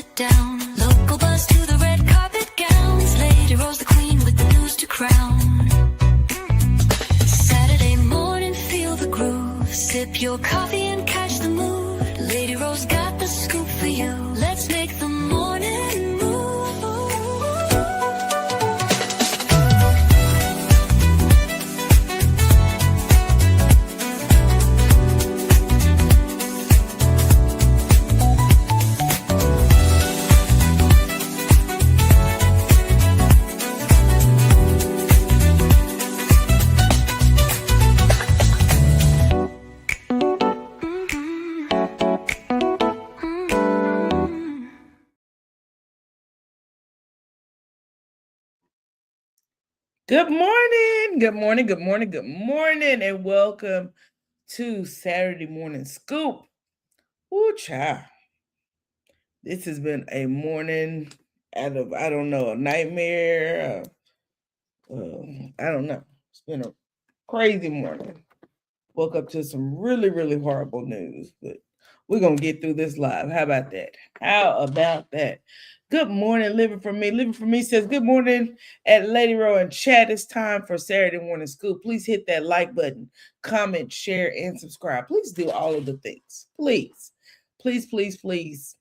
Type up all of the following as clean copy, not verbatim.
sit down. Local bus to the red carpet gowns. LadyRo's the queen with the news to crown. Saturday morning, feel the groove. Sip your coffee and catch the mood. LadyRo's got the scoop for you. Let's make the morning move. Good morning, good morning, good morning, good morning, and welcome to Saturday Morning Scoop. Ooh, child. This has been a morning out of, I don't know, a nightmare. I don't know. It's been a crazy morning. Woke up to some really, really horrible news, but we're going to get through this live. How about that? How about that? Good morning, Living For Me. Living For Me says, good morning at LadyRo and chat. It's time for Saturday Morning Scoop. Please hit that like button, comment, share, and subscribe. Please do all of the things. Please, please, please, please,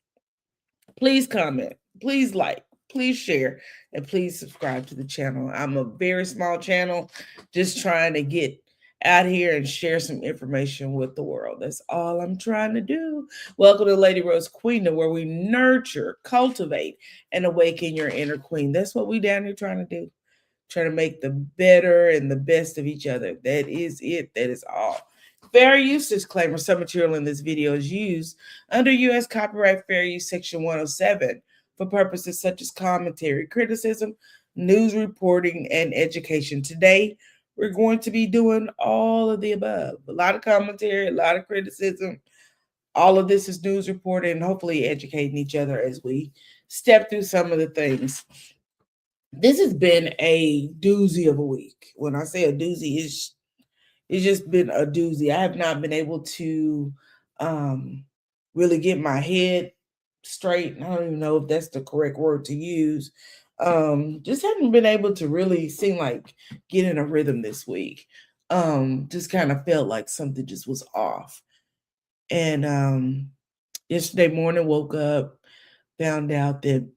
please comment. Please like. Please share. And please subscribe to the channel. I'm a very small channel, just trying to get out here and share some information with the world. That's all I'm trying to do. Welcome to LadyRo's Queendom, where we nurture, cultivate, and awaken your inner queen. That's what we down here trying to do. Trying to make the better and the best of each other. That is it. That is all. Fair use disclaimer. Some material in this video is used under U.S. Copyright Fair Use Section 107 for purposes such as commentary, criticism, news reporting, and education. Today, we're going to be doing all of the above. A lot of commentary, a lot of criticism. All of this is news reporting and hopefully educating each other as we step through some of the things. This has been a doozy of a week. When I say a doozy, it's just been a doozy. I have not been able to really get my head straight. I don't even know if that's the correct word to use. Just haven't been able to really seem like get in a rhythm this week. Just kind of felt like something just was off. And yesterday morning, woke up, found out that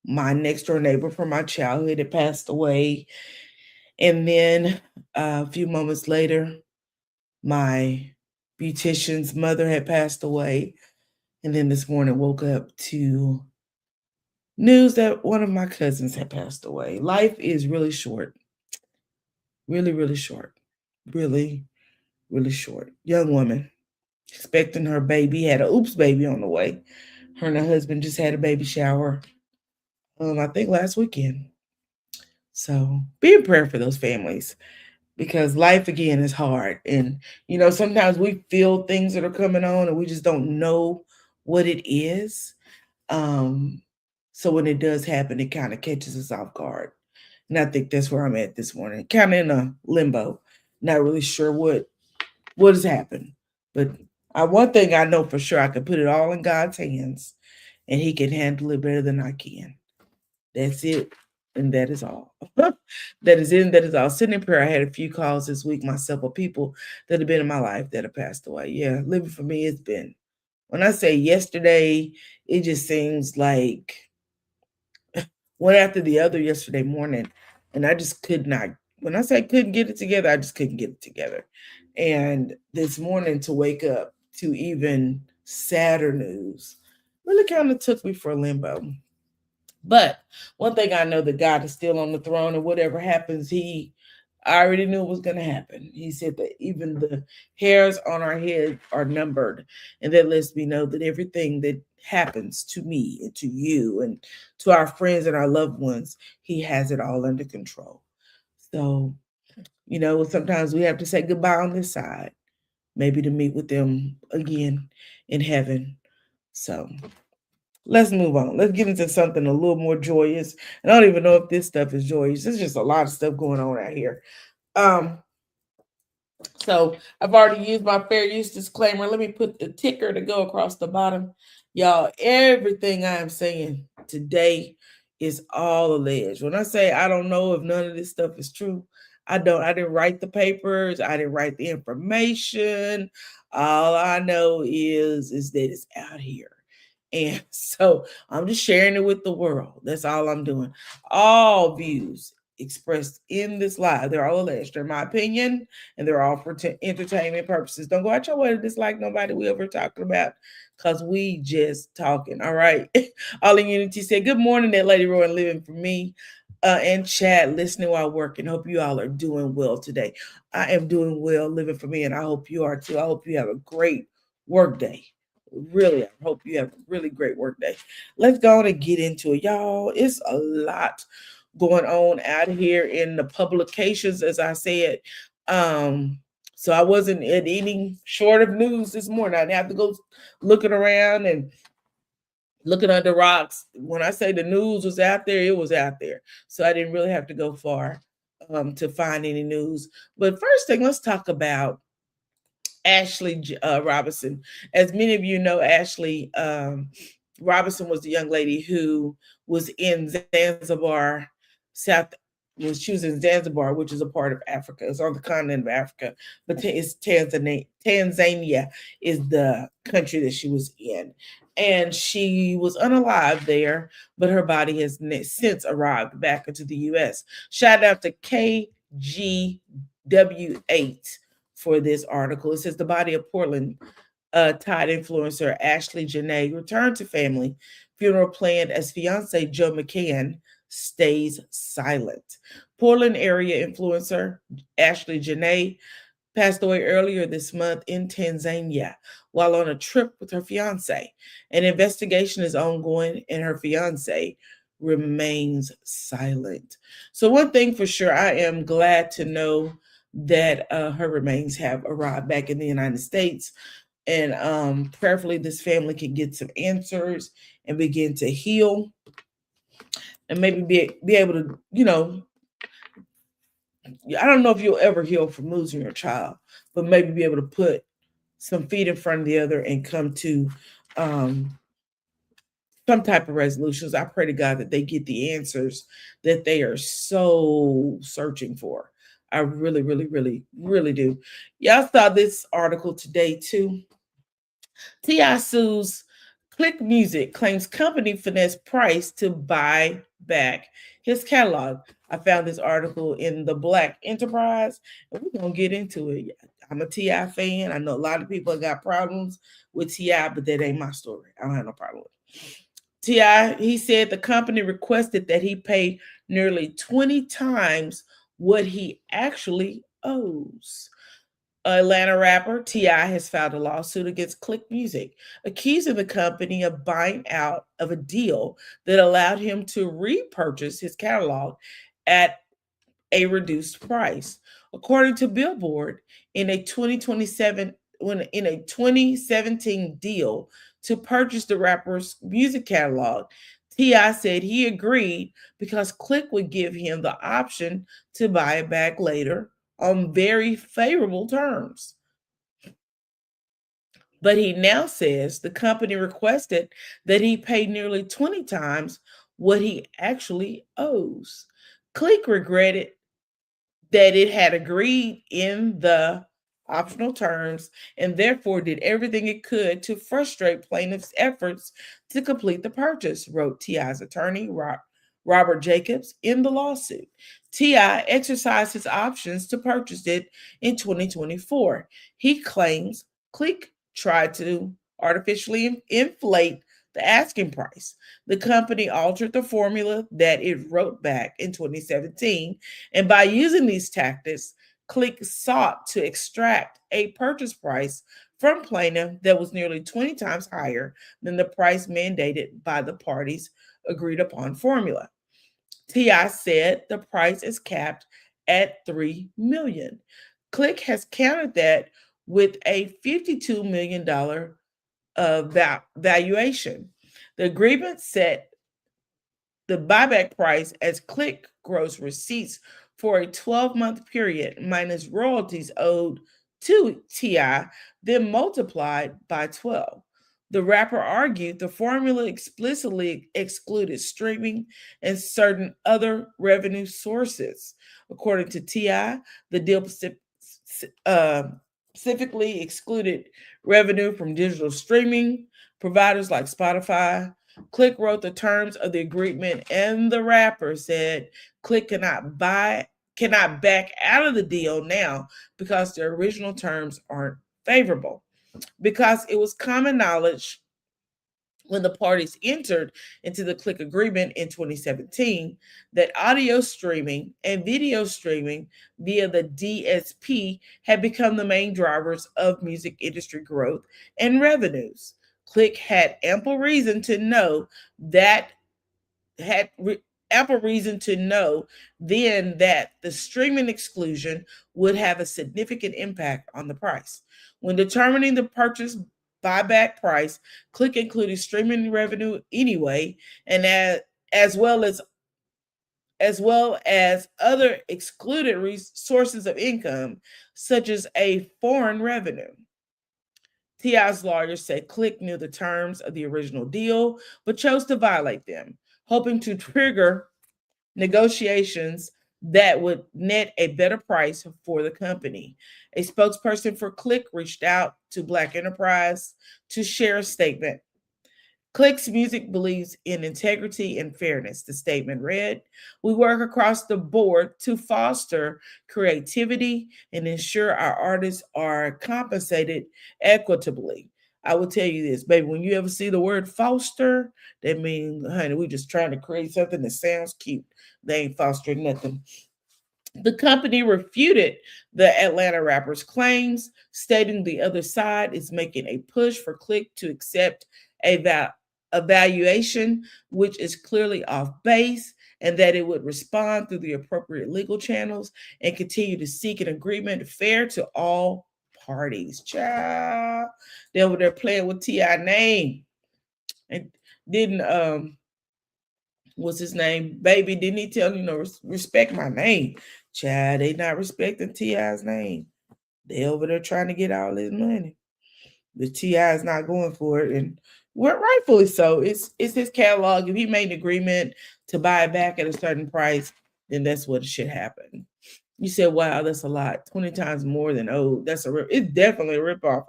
my next door neighbor from my childhood had passed away. And then a few moments later, my beautician's mother had passed away. And then this morning, woke up to news that one of my cousins had passed away. Life is really short. Really, really short. Really, really short. Young woman expecting her baby, had a oops baby on the way. Her and her husband just had a baby shower, I think last weekend. So be in prayer for those families because life again is hard. And, sometimes we feel things that are coming on and we just don't know what it is. So when it does happen, it kind of catches us off guard. And I think that's where I'm at this morning, kind of in a limbo, not really sure what has happened. But one thing I know for sure, I can put it all in God's hands and he can handle it better than I can. That's it. And that is all. That is it. And that is all. Sitting in prayer. I had a few calls this week myself of people that have been in my life that have passed away. Yeah, living for me, it's been. When I say yesterday, it just seems like one after the other yesterday morning. And I just could not. When I say couldn't get it together, I just couldn't get it together. And this morning to wake up to even sadder news really kind of took me for a limbo. But one thing I know, that God is still on the throne, and whatever happens, I already knew it was going to happen. He said that even the hairs on our head are numbered. And that lets me know that everything that happens to me and to you and to our friends and our loved ones, he has it all under control. So, sometimes we have to say goodbye on this side, maybe to meet with them again in heaven. So let's move on. Let's get into something a little more joyous. And I don't even know if this stuff is joyous. There's just a lot of stuff going on out here. So I've already used my fair use disclaimer. Let me put the ticker to go across the bottom. Y'all, everything I am saying today is all alleged. When I say I don't know if none of this stuff is true, I don't. I didn't write the papers. I didn't write the information. All I know is that it's out here. And so I'm just sharing it with the world. That's all I'm doing. All views expressed in this live, they're all alleged. They're my opinion, and they're all for entertainment purposes. Don't go out your way to dislike nobody we ever talking about, because we just talking. All right. All in Unity said, good morning, that LadyRo and living for me. And chat, listening while working. Hope you all are doing well today. I am doing well, living for me, and I hope you are too. I hope you have a great work day. Really, I hope you have a really great work day. Let's go on and get into it, y'all. It's a lot going on out here in the publications, as I said. So I wasn't at any short of news this morning. I didn't have to go looking around and looking under rocks. When I say the news was out there, it was out there. So I didn't really have to go far to find any news. But first thing, let's talk about Ashley Robinson. As many of you know, Ashley Robinson was the young lady who was in Zanzibar, South. She was in Zanzibar, which is a part of Africa. It's on the continent of Africa, but it's Tanzania. Tanzania is the country that she was in, and she was unalive there, but her body has since arrived back into the U.S. Shout out to KGW8 for this article. It says the body of Portland Tide influencer Ashley Janae returned to family. Funeral planned as fiance Joe McCann stays silent. Portland area influencer Ashley Janae passed away earlier this month in Tanzania while on a trip with her fiance. An investigation is ongoing and her fiance remains silent. So one thing for sure, I am glad to know that her remains have arrived back in the United States. And prayerfully, this family can get some answers and begin to heal, and maybe be able to, I don't know if you'll ever heal from losing your child, but maybe be able to put some feet in front of the other and come to some type of resolutions. I pray to God that they get the answers that they are so searching for. I really, really, really, really do. Y'all saw this article today too. T.I. sues Click Music, claims company finesse price to buy back his catalog. I found this article in the Black Enterprise, and we're going to get into it. I'm a T.I. fan. I know a lot of people got problems with T.I., but that ain't my story. I don't have no problem with it. T.I., he said the company requested that he pay nearly 20 times what he actually owes. Atlanta rapper T.I. has filed a lawsuit against Click Music, accusing the company of buying out of a deal that allowed him to repurchase his catalog at a reduced price. According to Billboard, in a 2017 deal to purchase the rapper's music catalog, T.I. said he agreed because Click would give him the option to buy it back later on very favorable terms. But he now says the company requested that he pay nearly 20 times what he actually owes. Click regretted that it had agreed in the optional terms and therefore did everything it could to frustrate plaintiff's efforts to complete the purchase, wrote T.I.'s attorney, Robert Jacobs, in the lawsuit. T.I. exercised his options to purchase it in 2024. He claims Click tried to artificially inflate the asking price. The company altered the formula that it wrote back in 2017, and by using these tactics, Click sought to extract a purchase price from plaintiff that was nearly 20 times higher than the price mandated by the parties' agreed upon formula. T.I. said the price is capped at $3 million. Click has countered that with a $52 million valuation. The agreement set the buyback price as Click gross receipts for a 12-month period minus royalties owed to T.I., then multiplied by 12. The rapper argued the formula explicitly excluded streaming and certain other revenue sources. According to T.I., the deal uh, specifically excluded revenue from digital streaming providers like Spotify. Click wrote the terms of the agreement, and the rapper said Click cannot back out of the deal now because the original terms aren't favorable. Because it was common knowledge when the parties entered into the Click agreement in 2017 that audio streaming and video streaming via the DSP had become the main drivers of music industry growth and revenues. Click had ample reason to know that had re- ample reason to know then that the streaming exclusion would have a significant impact on the price. When determining the purchase buyback price, Click included streaming revenue anyway, and as well as other excluded sources of income, such as a foreign revenue. T.I.'s lawyers said Click knew the terms of the original deal, but chose to violate them, hoping to trigger negotiations that would net a better price for the company. A spokesperson for Click reached out to Black Enterprise to share a statement. Click's music believes in integrity and fairness, the statement read. We work across the board to foster creativity and ensure our artists are compensated equitably. I will tell you this, baby, when you ever see the word foster, that means, honey, we just trying to create something that sounds cute. They ain't fostering nothing. The company refuted the Atlanta rapper's claims, stating the other side is making a push for Click to accept a valuation which is clearly off base, and that it would respond through the appropriate legal channels and continue to seek an agreement fair to all parties. Child, they're playing with T.I. name. And didn't what's his name? Baby, didn't he tell you, respect my name? Child, they not respecting T.I.'s name. They over there trying to get all this money. The T.I. is not going for it, and rightfully so. It's his catalog. If he made an agreement to buy it back at a certain price, then that's what should happen. You said, "Wow, that's a lot. 20 times more than old. That's it's definitely a ripoff.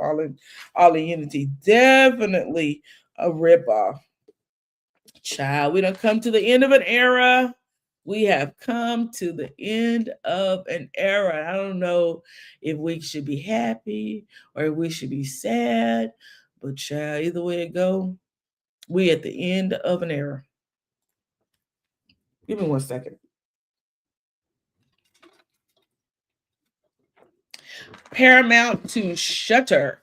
All in Unity, definitely a ripoff." Child, we don't come to the end of an era. We have come to the end of an era. I don't know if we should be happy or if we should be sad, but child, either way it go, we at the end of an era. Give me 1 second. Paramount to shutter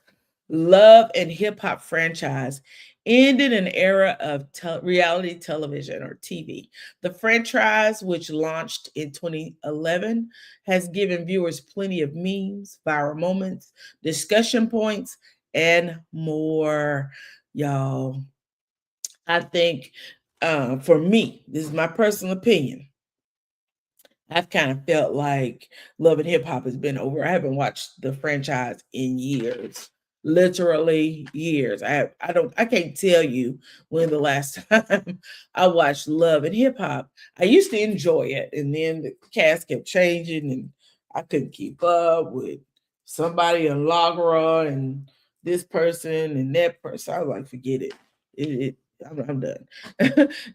Love and Hip Hop franchise ended an era of reality television or TV. The franchise, which launched in 2011, has given viewers plenty of memes, viral moments, discussion points, and more. Y'all, I think for me, this is my personal opinion. I've kind of felt like Love and Hip Hop has been over. I haven't watched the franchise in years, literally years. I can't tell you when the last time I watched Love and Hip Hop. I used to enjoy it, and then the cast kept changing, and I couldn't keep up with somebody in LadyRo and this person and that person. I was like, forget it. I'm done.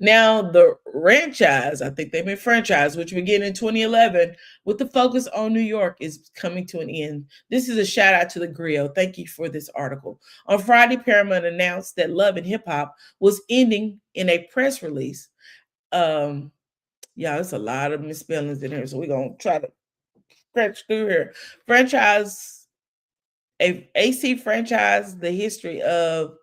Now the franchise, I think they meant franchise, which began in 2011 with the focus on New York, is coming to an end. This is a shout out to the Grill. Thank you for this article. On Friday, Paramount announced that Love and Hip Hop was ending in a press release. Yeah, there's a lot of misspellings in here, so we're gonna try to scratch through here. AC franchise, the history of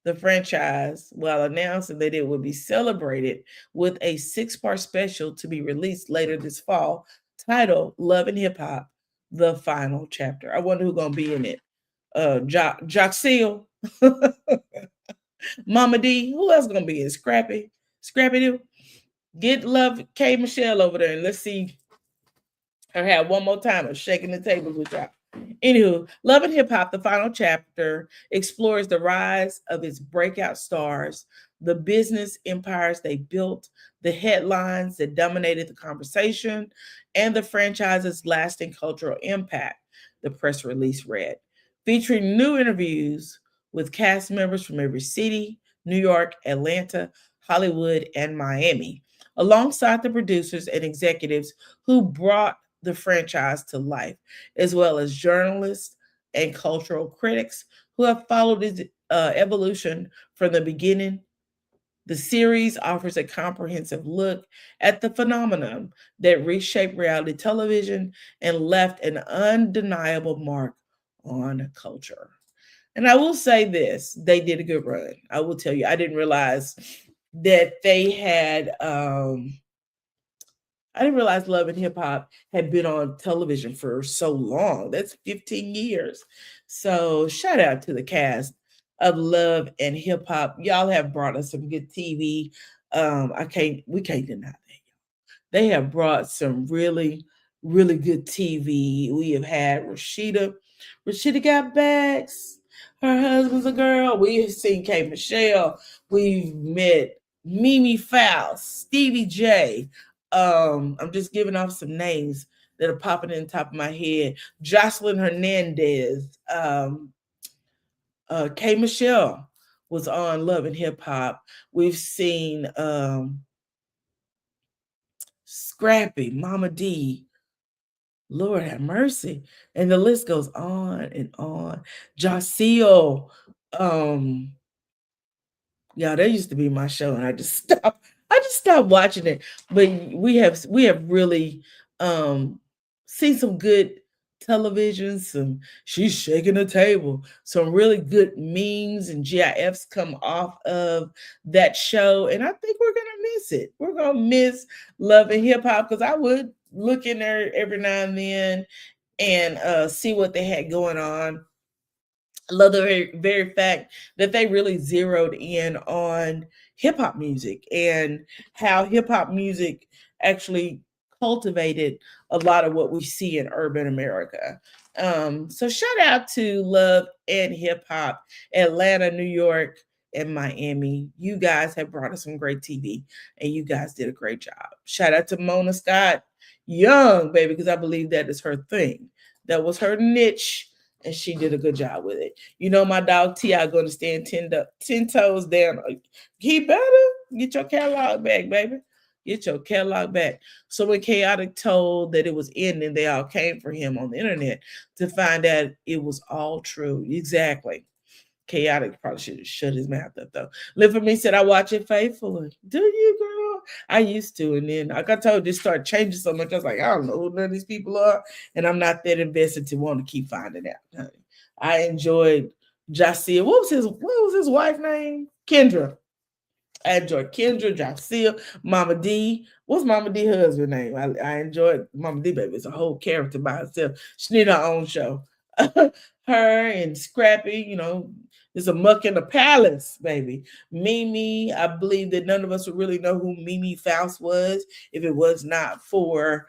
the franchise, while announcing that it would be celebrated with a 6-part special to be released later this fall, titled Love and Hip Hop, The Final Chapter. I wonder who's gonna be in it. Joxil, Mama D, who else gonna be in Scrappy? Scrappy Doo. Get Love K Michelle over there and let's see her have one more time of shaking the tables with y'all. Anywho, Love and Hip Hop, the final chapter, explores the rise of its breakout stars, the business empires they built, the headlines that dominated the conversation, and the franchise's lasting cultural impact, the press release read. Featuring new interviews with cast members from every city: New York, Atlanta, Hollywood, and Miami, alongside the producers and executives who brought the franchise to life, as well as journalists and cultural critics who have followed its evolution from the beginning. The series offers a comprehensive look at the phenomenon that reshaped reality television and left an undeniable mark on culture. And I will say this, they did a good run. I will tell you, I didn't realize that they had I didn't realize Love and Hip Hop had been on television for so long. That's 15 years. So shout out to the cast of Love and Hip Hop. Y'all have brought us some good TV. We can't deny that. They have brought some really, really good TV. We have had Rashida. Rashida got bags. Her husband's a girl. We have seen K. Michelle. We've met Mimi Faust, Stevie J. I'm just giving off some names that are popping in the top of my head. Jocelyn Hernandez. K. Michelle was on Love and Hip Hop. We've seen Scrappy, Mama D, Lord have mercy. And the list goes on and on. Jaceel, um, yeah, that used to be my show, and I just stopped watching it. But we have really seen some good television, some she's shaking the table, some really good memes and GIFs come off of that show. And I think we're gonna miss it. We're gonna miss Love and Hip Hop because I would look in there every now and then and see what they had going on. I love the very fact that they really zeroed in on hip hop music and how hip hop music actually cultivated a lot of what we see in urban America. So shout out to Love and Hip Hop, Atlanta, New York, and Miami. You guys have brought us some great TV, and you guys did a great job. Shout out to Mona Scott Young, baby, because I believe that is her thing. That was her niche, and she did a good job with it. You know, my dog T.I. going to stand 10 toes down. He better get your catalog back, baby. Get your catalog back. So when Chaotic told that it was ending, they all came for him on the internet to find out it was all true. Exactly. Chaotic probably should have shut his mouth up though. Live for Me said, I watch it faithfully. Do you, girl? I used to. And then, like I told you, just start changing so much. I was like, I don't know who none of these people are. And I'm not that invested to want to keep finding out. Honey. I enjoyed Jaceel. What was his wife name? Kendra. I enjoyed Kendra, Jaceel, Mama D. What's Mama D husband name? I enjoyed Mama D, baby. It's a whole character by herself. She need her own show. Her and Scrappy, there's a muck in the palace, baby. Mimi, I believe that none of us would really know who Mimi Faust was if it was not for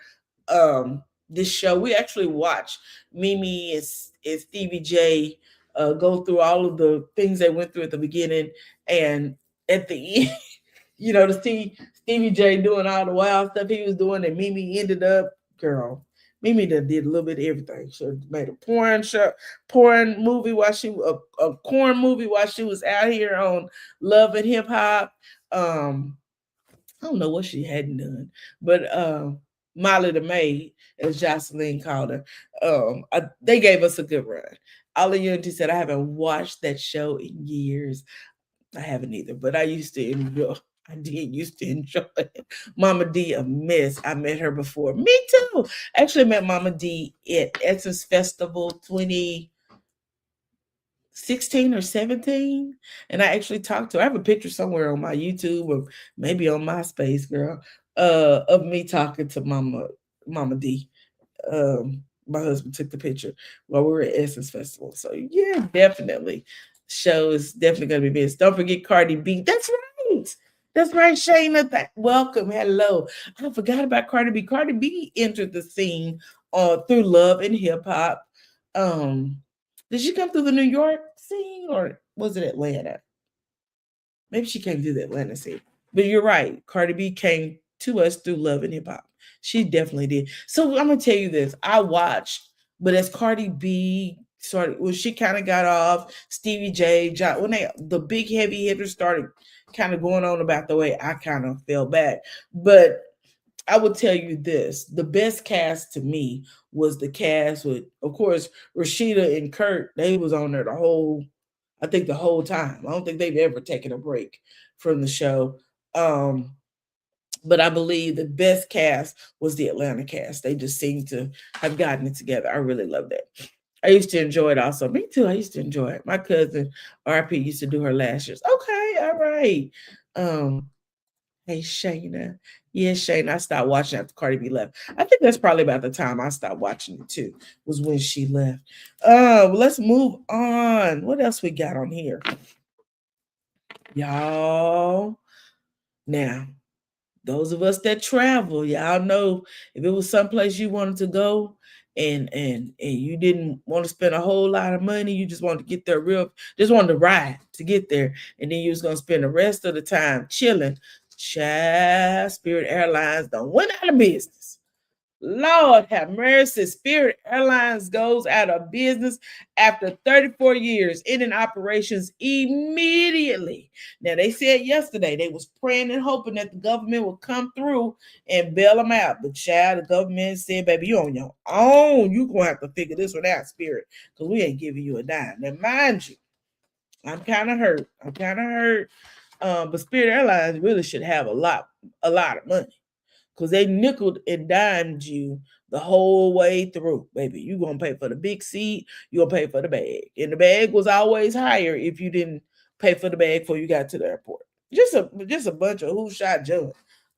this show. We actually watched Mimi and Stevie J go through all of the things they went through at the beginning, and at the end, to see Stevie J doing all the wild stuff he was doing, and Mimi ended up, girl. Mimi done did a little bit of everything. She made a porn movie while a corn movie while she was out here on Love and Hip Hop. I don't know what she hadn't done, but Molly the Maid, as Jocelyn called her, they gave us a good run. Ollie Unity said, I haven't watched that show in years. I haven't either, but I used to enjoy. I did used to enjoy it. Mama D, a mess. I met her before. Me too. Actually met Mama D at Essence Festival 2016 or 17. And I actually talked to her. I have a picture somewhere on my YouTube or maybe on MySpace, girl, of me talking to Mama D. My husband took the picture while we were at Essence Festival. So yeah, definitely. Show is definitely gonna be missed. Don't forget Cardi B. That's right. That's right, Shayna. Welcome. Hello. I forgot about Cardi B. Cardi B entered the scene through Love and Hip Hop. Did she come through the New York scene or was it Atlanta? Maybe she came through the Atlanta scene. But you're right. Cardi B came to us through Love and Hip Hop. She definitely did. So I'm gonna tell you this. I watched, but as Cardi B started, when she kind of got off, Stevie J, John, when the big heavy hitters started kind of going on about the way, I kind of fell back. But I will tell you this: the best cast to me was the cast with, of course, Rashida and Kurt. They was on there I think the whole time. I don't think they've ever taken a break from the show. But I believe the best cast was the Atlanta cast. They just seem to have gotten it together. I really love that. I used to enjoy it also. Me too. I used to enjoy it. My cousin RP used to do her lashes. Okay, all right. Hey Shayna. Yeah, Shayna. I stopped watching after Cardi B left. I think that's probably about the time I stopped watching it too, was when she left. Let's move on. What else we got on here? Y'all. Now, those of us that travel, y'all know if it was someplace you wanted to go and you didn't want to spend a whole lot of money, you just wanted to get there just wanted to ride to get there, and then you was gonna spend the rest of the time chilling. Child, Spirit Airlines don't went out of business. Lord have mercy. Spirit Airlines goes out of business after 34 years, ending operations immediately. Now, they said yesterday they was praying and hoping that the government would come through and bail them out. But child, the government said, baby, you on your own. You going to have to figure this one out, Spirit, because we ain't giving you a dime. Now, mind you, I'm kind of hurt. But Spirit Airlines really should have a lot of money, because they nickeled and dimed you the whole way through, baby. You gonna pay for the big seat, you gonna pay for the bag. And the bag was always higher if you didn't pay for the bag before you got to the airport. Just a bunch of who shot John.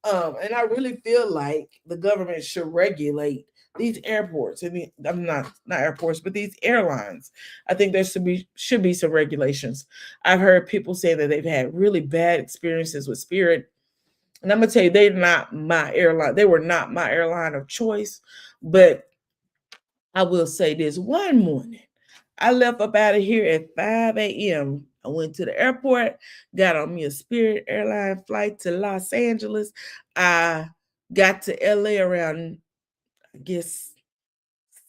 And I really feel like the government should regulate these airports. I mean, I'm not airports, but these airlines. I think there should be some regulations. I've heard people say that they've had really bad experiences with Spirit, and I'm gonna tell you, they're not my airline. They were not my airline of choice. But I will say this: one morning, I left up out of here at 5 a.m. I went to the airport, got on me a Spirit airline flight to Los Angeles. I got to LA around, I guess,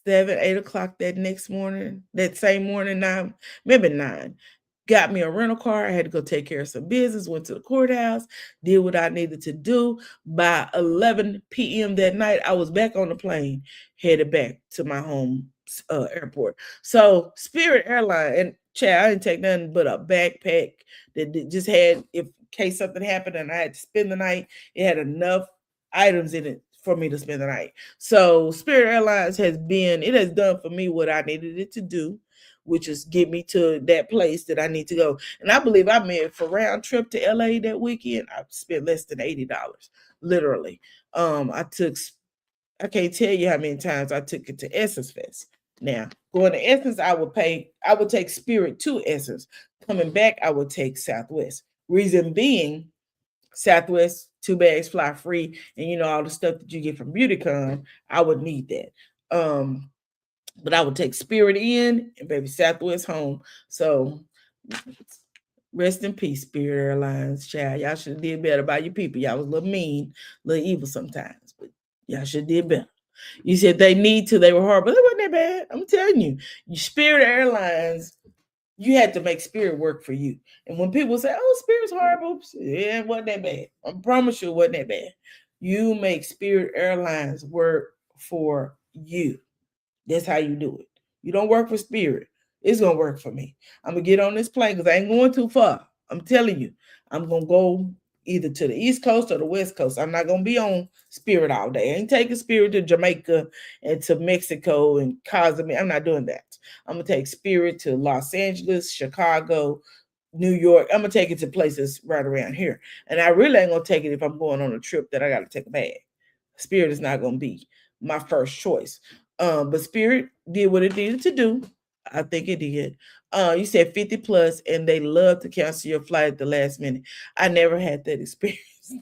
7, 8 o'clock that same morning, maybe 9. Got me a rental car. I had to go take care of some business, went to the courthouse, did what I needed to do. By 11 p.m. that night, I was back on the plane, headed back to my home airport. So Spirit Airline, and Chad, I didn't take nothing but a backpack that just had, if in case something happened and I had to spend the night, it had enough items in it for me to spend the night. So Spirit Airlines has done for me what I needed it to do, which is get me to that place that I need to go. And I believe I made for round trip to LA that weekend, I spent less than $80, literally. I can't tell you how many times I took it to Essence Fest. Now, going to Essence, I would take Spirit to Essence. Coming back, I would take Southwest. Reason being, Southwest 2 bags fly free, and all the stuff that you get from BeautyCon, I would need that. But I would take Spirit in and baby Southwest home. So rest in peace, Spirit Airlines, child. Y'all should have did better by your people. Y'all was a little mean, a little evil sometimes, but y'all should have did better. You said they were hard, but it wasn't that bad. I'm telling you, Spirit Airlines, you had to make Spirit work for you. And when people say, oh, Spirit's horrible, yeah, it wasn't that bad. I promise you it wasn't that bad. You make Spirit Airlines work for you. That's how you do it. You don't work for Spirit. It's going to work for me. I'm going to get on this plane because I ain't going too far. I'm telling you, I'm going to go either to the East Coast or the West Coast. I'm not going to be on Spirit all day. I ain't taking Spirit to Jamaica and to Mexico and Cozumel. I'm not doing that. I'm going to take Spirit to Los Angeles, Chicago, New York. I'm going to take it to places right around here. And I really ain't going to take it if I'm going on a trip that I got to take a bag. Spirit is not going to be my first choice. But Spirit did what it needed to do. I think it did. You said 50 plus, and they love to cancel your flight at the last minute. I never had that experience.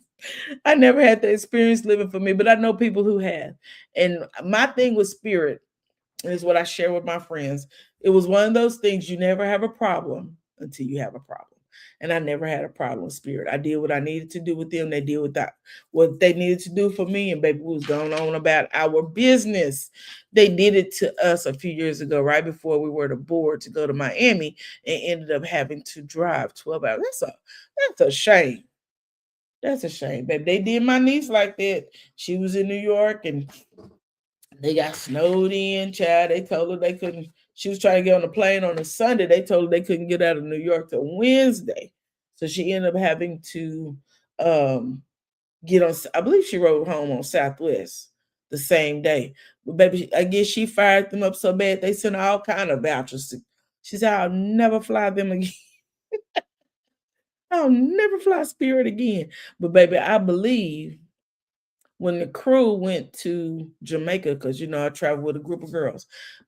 I never had that experience living for me, but I know people who have. And my thing with Spirit, is what I share with my friends. It was one of those things, you never have a problem until you have a problem. And I never had a problem with Spirit. I did what I needed to do with them. They did what they needed to do for me. And baby, we was going on about our business. They did it to us a few years ago, right before we were to board to go to Miami, and ended up having to drive 12 hours. That's a shame. That's a shame, baby. They did my niece like that. She was in New York and they got snowed in, child. They told her they couldn't. She was trying to get on a plane on a Sunday. They told her they couldn't get out of New York till Wednesday. So she ended up having to get on. I believe she rode home on Southwest the same day. But baby, I guess she fired them up so bad they sent her all kind of vouchers. She said, "I'll never fly them again. I'll never fly Spirit again." But baby, I believe when the crew went to Jamaica, because I traveled with a group of girls.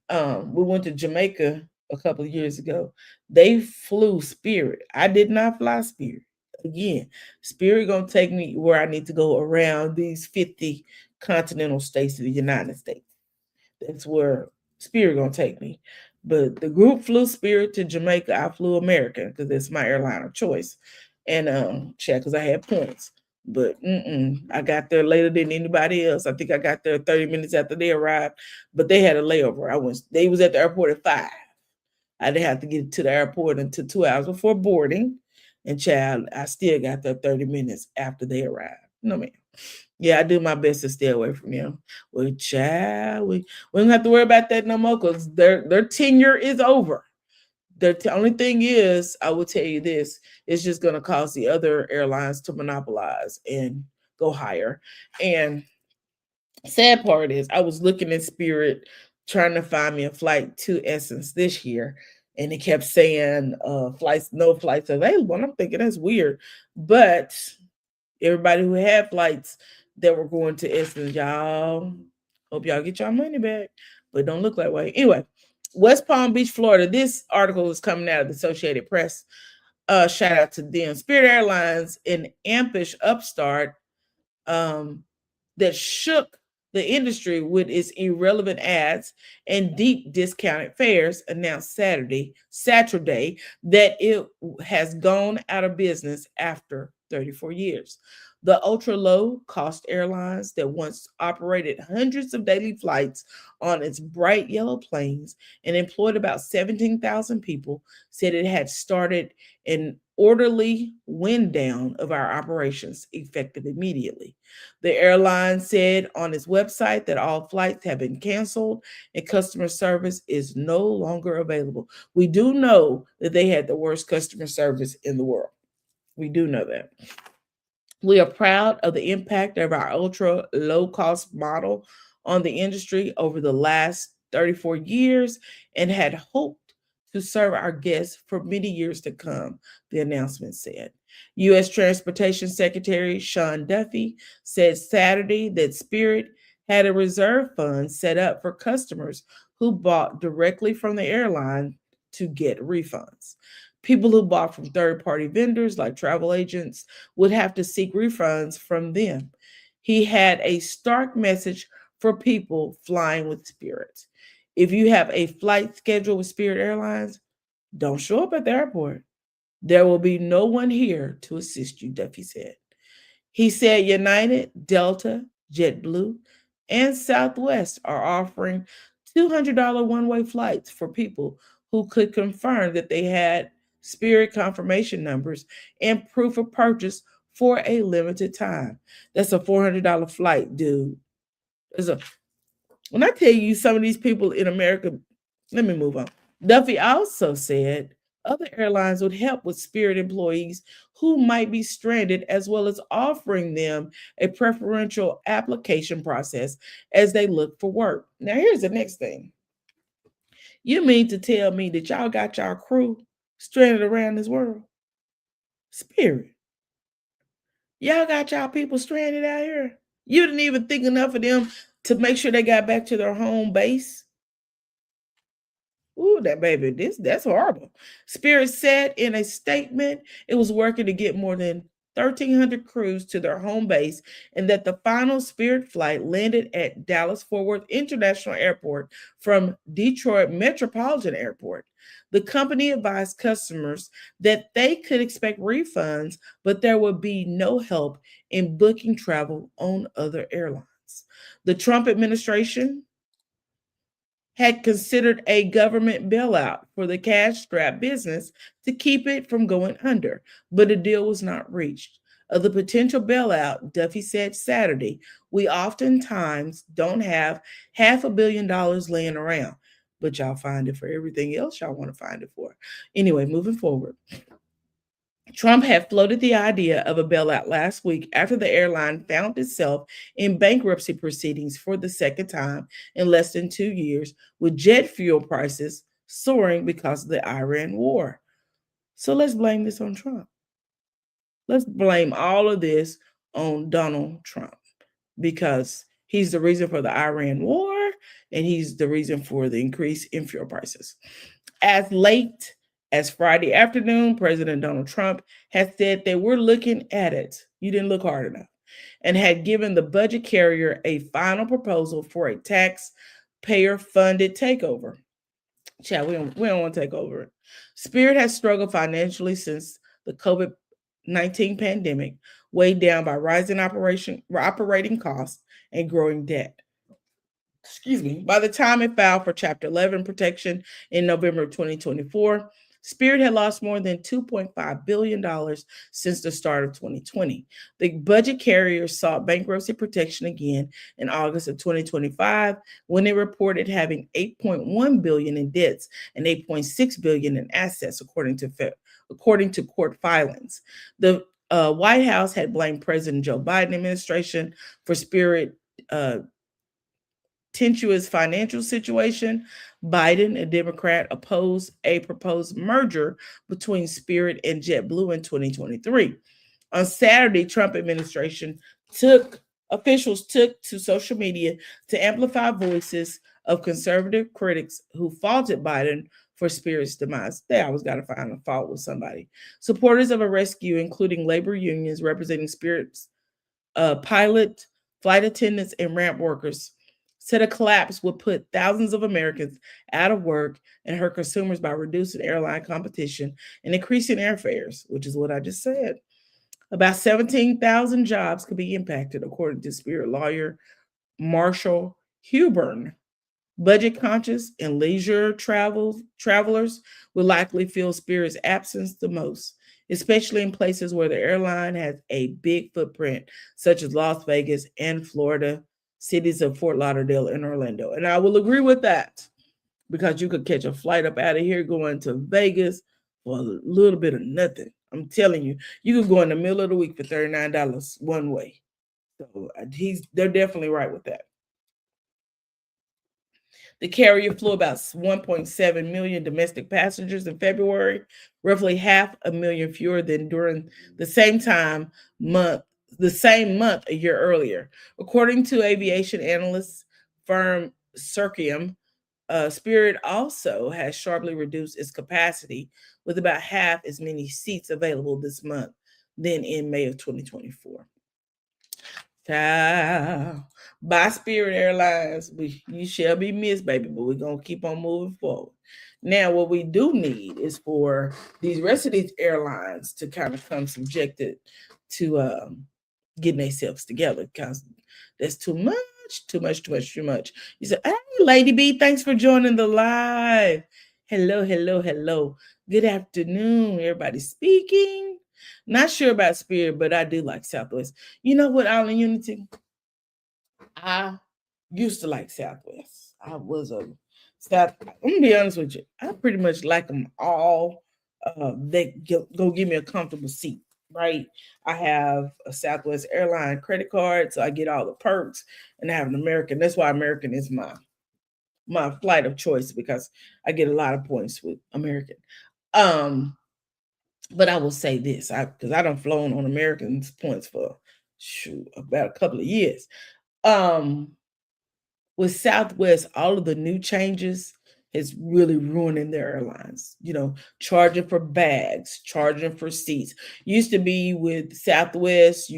We went to Jamaica a couple of years ago. They flew Spirit. I did not fly Spirit. Again, Spirit gonna take me where I need to go around these 50 continental states of the United States. That's where Spirit gonna take me. But the group flew Spirit to Jamaica. I flew American because it's my airline of choice. And check because I had points. But I got there later than anybody else. I think I got there 30 minutes after they arrived, but they had a layover. They was at the airport at 5. I didn't have to get to the airport until 2 hours before boarding. And child, I still got there 30 minutes after they arrived. No, man. Yeah, I do my best to stay away from them. Well, child, we don't have to worry about that no more because their tenure is over. The only thing is, I will tell you this, it's just going to cause the other airlines to monopolize and go higher. And sad part is, I was looking in Spirit trying to find me a flight to Essence this year, and it kept saying no flights available. And I'm thinking that's weird, but everybody who had flights that were going to Essence, y'all, hope y'all get y'all money back, but don't look that way. Anyway, West Palm Beach, Florida. This article is coming out of the Associated Press. Shout out to them. Spirit Airlines, an ampish upstart that shook the industry with its irrelevant ads and deep discounted fares, announced Saturday that it has gone out of business after 34 years. The ultra low cost airlines that once operated hundreds of daily flights on its bright yellow planes and employed about 17,000 people said it had started an orderly wind down of our operations effective immediately. The airline said on its website that all flights have been canceled and customer service is no longer available. We do know that they had the worst customer service in the world. We do know that. We are proud of the impact of our ultra low cost model on the industry over the last 34 years and had hoped to serve our guests for many years to come, the announcement said. U.S. Transportation Secretary Sean Duffy said Saturday that Spirit had a reserve fund set up for customers who bought directly from the airline to get refunds. People who bought from third-party vendors like travel agents would have to seek refunds from them. He had a stark message for people flying with Spirit. If you have a flight scheduled with Spirit Airlines, don't show up at the airport. There will be no one here to assist you, Duffy said. He said United, Delta, JetBlue, and Southwest are offering $200 one-way flights for people who could confirm that they had Spirit confirmation numbers and proof of purchase for a limited time. That's a $400 flight, dude. When I tell you some of these people in America, let me move on. Duffy also said other airlines would help with Spirit employees who might be stranded, as well as offering them a preferential application process as they look for work. Now, here's the next thing. You mean to tell me that y'all got y'all crew stranded around this world? Spirit. Y'all got y'all people stranded out here? You didn't even think enough of them to make sure they got back to their home base? Ooh, that baby, that's horrible. Spirit said in a statement it was working to get more than 1,300 crews to their home base and that the final Spirit flight landed at Dallas Fort Worth International Airport from Detroit Metropolitan Airport. The company advised customers that they could expect refunds, but there would be no help in booking travel on other airlines. The Trump administration had considered a government bailout for the cash strapped business to keep it from going under, but a deal was not reached. Of the potential bailout, Duffy said Saturday, we oftentimes don't have $500 million laying around, but y'all find it for everything else y'all want to find it for. Anyway, moving forward. Trump had floated the idea of a bailout last week after the airline found itself in bankruptcy proceedings for the second time in less than 2 years, with jet fuel prices soaring because of the Iran war. So let's blame this on Trump. Let's blame all of this on Donald Trump because he's the reason for the Iran war and he's the reason for the increase in fuel prices. As late as Friday afternoon, President Donald Trump has said they were looking at it. You didn't look hard enough. And had given the budget carrier a final proposal for a taxpayer funded takeover. Chad, we don't want to take over it. Spirit has struggled financially since the COVID-19 pandemic, weighed down by rising operating costs and growing debt. Excuse me. By the time it filed for Chapter 11 protection in November of 2024, Spirit had lost more than $2.5 billion since the start of 2020. The budget carrier sought bankruptcy protection again in August of 2025 when it reported having $8.1 billion in debts and $8.6 billion in assets, according to court filings. The White House had blamed President Joe Biden administration for Spirit tenuous financial situation. Biden, a Democrat, opposed a proposed merger between Spirit and JetBlue in 2023. On Saturday, Trump administration officials took to social media to amplify voices of conservative critics who faulted Biden for Spirit's demise. They always got to find a fault with somebody. Supporters of a rescue, including labor unions representing Spirit's pilot, flight attendants, and ramp workers, said a collapse would put thousands of Americans out of work and hurt consumers by reducing airline competition and increasing airfares, which is what I just said. About 17,000 jobs could be impacted, according to Spirit lawyer Marshall Huburn. Budget conscious and leisure travelers will likely feel Spirit's absence the most, especially in places where the airline has a big footprint, such as Las Vegas and Florida, cities of Fort Lauderdale and Orlando. And I will agree with that because you could catch a flight up out of here going to Vegas for a little bit of nothing. I'm telling you, you could go in the middle of the week for $39 one way. So they're definitely right with that. The carrier flew about 1.7 million domestic passengers in February, roughly 500,000 fewer than during the same month a year earlier. According to aviation analyst firm Circium, Spirit also has sharply reduced its capacity with about half as many seats available this month than in May of 2024. By Spirit Airlines, you shall be missed, baby, but we're going to keep on moving forward. Now, what we do need is for these rest of these airlines to kind of come subjected to getting themselves together because that's too much. You said, hey, Lady B, thanks for joining the live. Hello. Good afternoon, everybody speaking. Not sure about Spirit, but I do like Southwest. You know what, Island Unity? I used to like Southwest. I was a South. I'm gonna be honest with you. I pretty much like them all. They go give me a comfortable seat, right? I have a Southwest airline credit card, so I get all the perks, and I have an American. That's why American is my flight of choice because I get a lot of points with American. But I will say this, because I done flown on American's points for about a couple of years. With Southwest, all of the new changes, is really ruining their airlines. Charging for bags, charging for seats. Used to be with Southwest,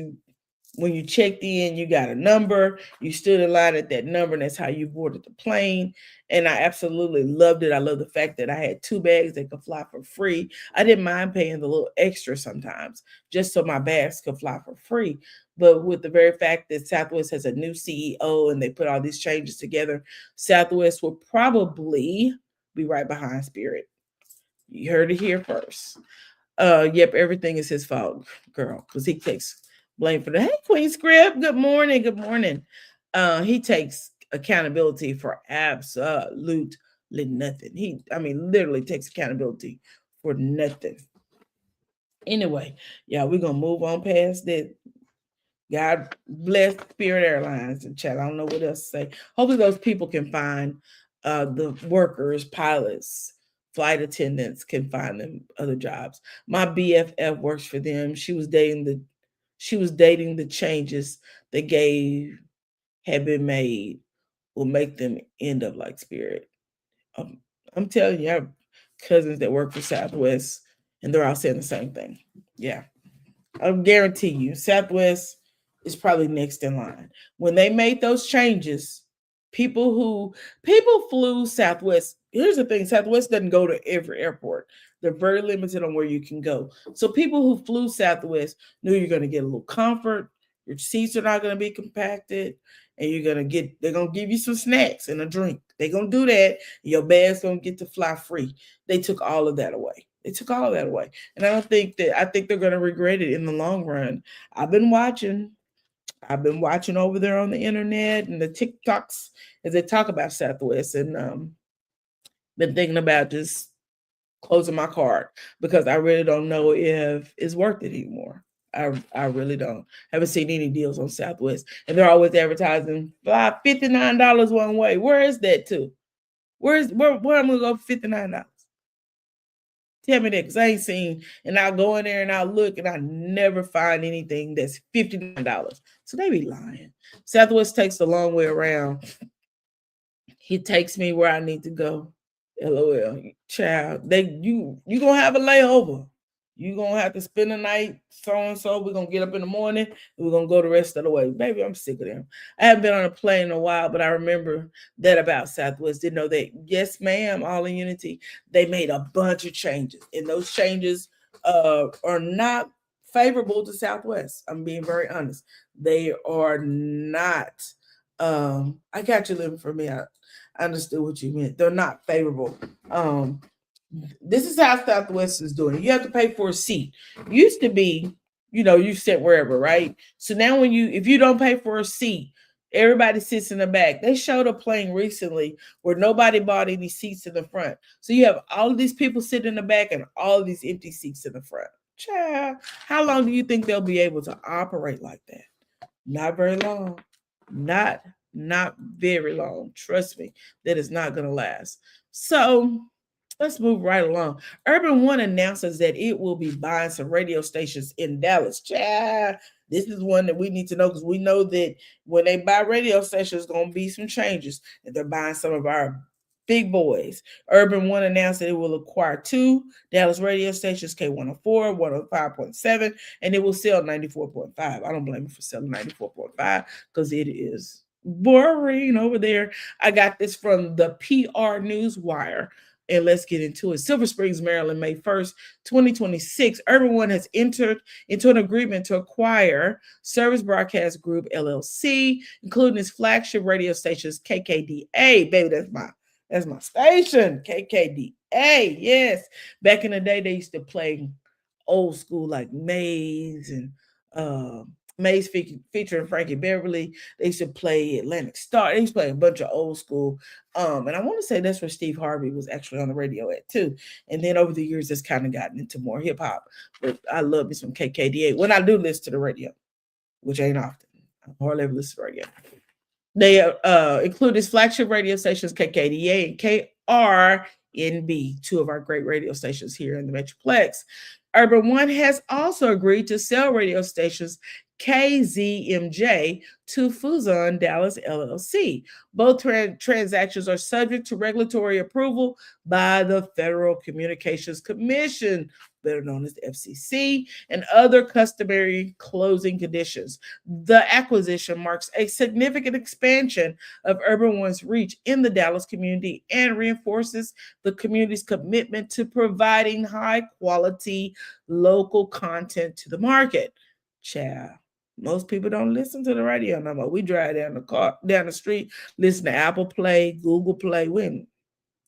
when you checked in, you got a number, you stood in line at that number, and that's how you boarded the plane. And I absolutely loved it. I love the fact that I had two bags that could fly for free. I didn't mind paying the little extra sometimes just so my bags could fly for free. But with the very fact that Southwest has a new CEO and they put all these changes together, Southwest will probably be right behind Spirit. You heard it here first. Yep, everything is his fault, girl, because he takes blame for the. Hey, Queen Script, good morning, good morning. He takes accountability for absolutely nothing. Literally takes accountability for nothing. Anyway, yeah, we're gonna move on past that. God bless Spirit Airlines and chat. I don't know what else to say. Hopefully those people can find the workers, pilots, flight attendants can find them other jobs. My BFF works for them. She was dating the changes that had been made will make them end up like Spirit. I'm telling you, I have cousins that work for Southwest and they're all saying the same thing. Yeah. I guarantee you, Southwest is probably next in line. When they made those changes, people flew Southwest. Here's the thing: Southwest doesn't go to every airport. They're very limited on where you can go. So people who flew Southwest knew you're going to get a little comfort. Your seats are not going to be compacted, and they're going to give you some snacks and a drink. They're going to do that. And your bag's going to get to fly free. They took all of that away. And I think they're going to regret it in the long run. I've been watching over there on the internet and the TikToks as they talk about Southwest, and been thinking about just closing my card because I really don't know if it's worth it anymore. I really don't. Haven't seen any deals on Southwest, and they're always advertising $59 one way. Where is that to? Where I'm gonna go for $59? Tell me that, because I ain't seen, and I'll go in there and I'll look and I never find anything that's $59. So they be lying. Southwest takes a long way around. He takes me where I need to go. LOL. Child, you gonna have a layover. You gonna have to spend the night so and so. We're gonna get up in the morning and we're gonna go the rest of the way. Baby, I'm sick of them. I haven't been on a plane in a while, but I remember that about Southwest. Didn't know that. Yes, ma'am, all in unity. They made a bunch of changes, and those changes are not favorable to Southwest. I'm being very honest. They are not. I got you living for me. I understood what you meant. They're not favorable. This is how Southwest is doing it. You have to pay for a seat. Used to be, you sit wherever, right? So now if you don't pay for a seat, everybody sits in the back. They showed a plane recently where nobody bought any seats in the front. So you have all of these people sitting in the back and all of these empty seats in the front. Child, how long do you think they'll be able to operate like that? Not very long. Not very long. Trust me, that is not going to last. So let's move right along. Urban One announces that it will be buying some radio stations in Dallas. Child, this is one that we need to know, because we know that when they buy radio stations, there's going to be some changes, and they're buying some of our big boys. Urban One announced that it will acquire 2 Dallas radio stations, K104, 105.7, and it will sell 94.5. I don't blame it for selling 94.5 because it is boring over there. I got this from the PR News Wire. And let's get into it. Silver Springs, Maryland, May 1st, 2026. Urban One has entered into an agreement to acquire Service Broadcast Group, LLC, including its flagship radio stations, KKDA. Baby, that's my station, KKDA. Yes. Back in the day, they used to play old school like Maze and Maze featuring Frankie Beverly. They used to play Atlantic Star. They used to play a bunch of old school. And I want to say that's where Steve Harvey was actually on the radio at too. And then over the years, it's kind of gotten into more hip hop. But I love me some KKDA when I do listen to the radio, which ain't often. I hardly ever listen to the radio. They include its flagship radio stations, KKDA and KRNB, 2 of our great radio stations here in the Metroplex. Urban One has also agreed to sell radio stations KZMJ to Fuzon Dallas LLC. Both transactions are subject to regulatory approval by the Federal Communications Commission, better known as the FCC, and other customary closing conditions. The acquisition marks a significant expansion of Urban One's reach in the Dallas community and reinforces the community's commitment to providing high quality local content to the market. Child. Most people don't listen to the radio no more. We drive down the street, listen to Apple Play, Google Play. We ain't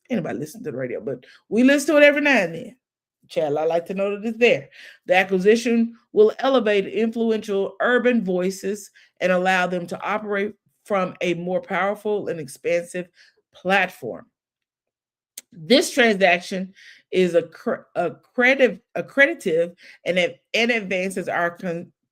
anybody listen to the radio, but we listen to it every now and then. Chad, I like to know that it's there. The acquisition will elevate influential urban voices and allow them to operate from a more powerful and expansive platform. This transaction is accreditive and advances our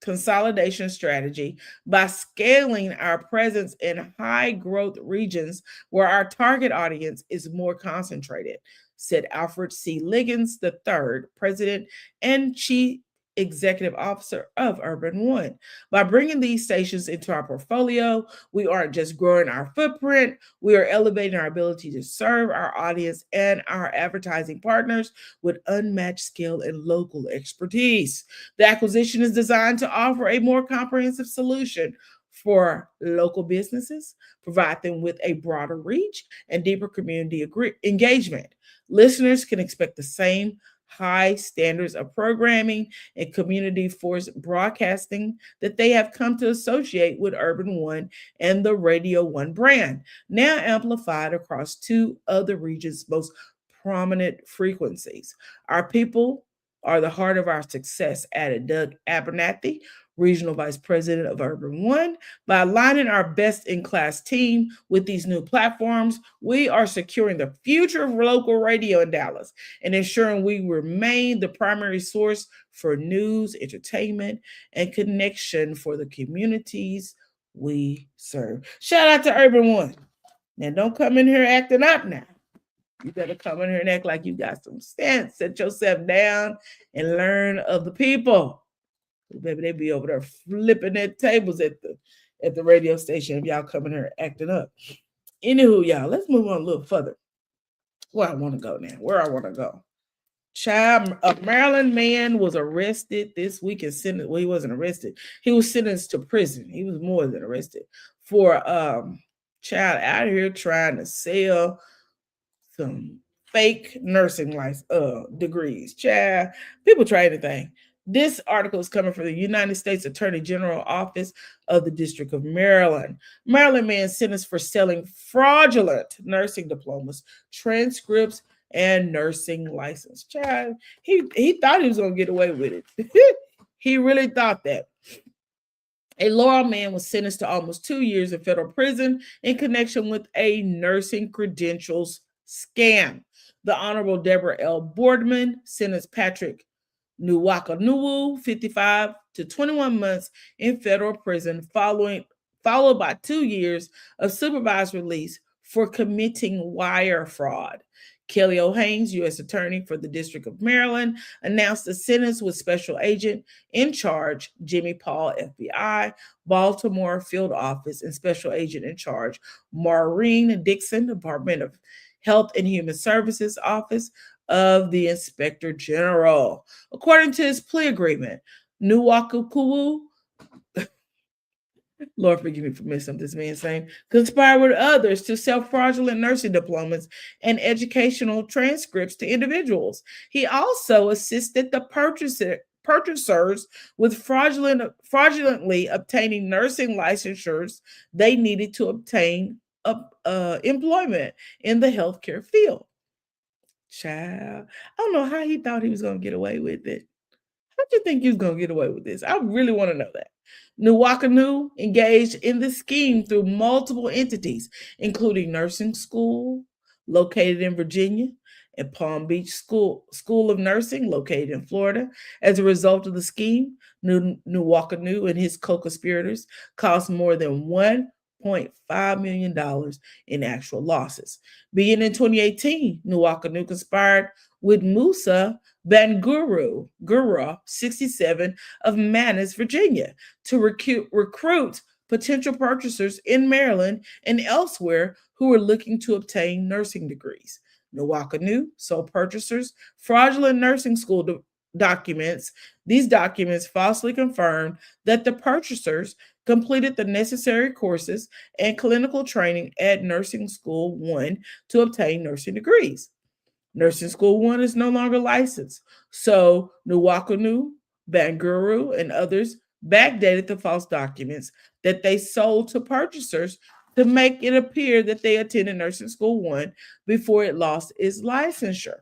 consolidation strategy by scaling our presence in high growth regions where our target audience is more concentrated, said Alfred C. Liggins III, President and Chief Executive Officer of Urban One. By bringing these stations into our portfolio, we aren't just growing our footprint, we are elevating our ability to serve our audience and our advertising partners with unmatched skill and local expertise. The acquisition is designed to offer a more comprehensive solution for local businesses, provide them with a broader reach and deeper community engagement. Listeners can expect the same high standards of programming and community force broadcasting that they have come to associate with Urban One and the Radio One brand, now amplified across two other regions' most prominent frequencies. Our people are the heart of our success, added Doug Abernathy, Regional Vice President of Urban One. By aligning our best in class team with these new platforms, we are securing the future of local radio in Dallas and ensuring we remain the primary source for news, entertainment, and connection for the communities we serve. Shout out to Urban One. Now, don't come in here acting up now. You better come in here and act like you got some sense. Set yourself down and learn of the people. Baby, they be over there flipping their tables at the radio station if y'all coming here acting up. Anywho, y'all, let's move on a little further. Where I want to go now. Child, a Maryland man was arrested this week and sentenced. Well, he wasn't arrested. He was sentenced to prison. He was more than arrested for child out here trying to sell some fake nursing degrees. Child, people try anything. This article is coming from the United States Attorney General Office of the District of Maryland. Maryland man sentenced for selling fraudulent nursing diplomas, transcripts, and nursing license. Child, he thought he was going to get away with it. He really thought that. A Laurel man was sentenced to almost 2 years in federal prison in connection with a nursing credentials scam. The Honorable Deborah L. Boardman sentenced Patrick Nuwakanuwu, 55, to 21 months in federal prison, followed by 2 years of supervised release for committing wire fraud. Kelly O'Haines, U.S. Attorney for the District of Maryland, announced the sentence with Special Agent in charge Jimmy Paul, FBI, Baltimore Field Office, and Special Agent in charge Maureen Dixon, Department of Health and Human Services Office of the Inspector General. According to his plea agreement, Nuwakanuwu, Lord forgive me for messing up this man's name, conspired with others to sell fraudulent nursing diplomas and educational transcripts to individuals. He also assisted the purchasers with fraudulently obtaining nursing licensures they needed to obtain employment in the healthcare field. Child, I don't know how he thought he was going to get away with it. How do you think he was going to get away with this? I really want to know that. Nuwakanuwu engaged in the scheme through multiple entities, including nursing school located in Virginia and Palm Beach School of Nursing located in Florida. As a result of the scheme, Nuwakanuwu and his co-conspirators caused more than $1.5 million in actual losses. Beginning in 2018, Nuwakanuwu conspired with Musa Gura, 67, of Manus, Virginia, to recruit potential purchasers in Maryland and elsewhere who are looking to obtain nursing degrees. Nawakanu sold purchasers fraudulent nursing school documents. These documents falsely confirmed that the purchasers completed the necessary courses and clinical training at Nursing School 1 to obtain nursing degrees. Nursing School 1 is no longer licensed, so Nawakanu, Banguru, and others backdated the false documents that they sold to purchasers to make it appear that they attended Nursing School 1 before it lost its licensure.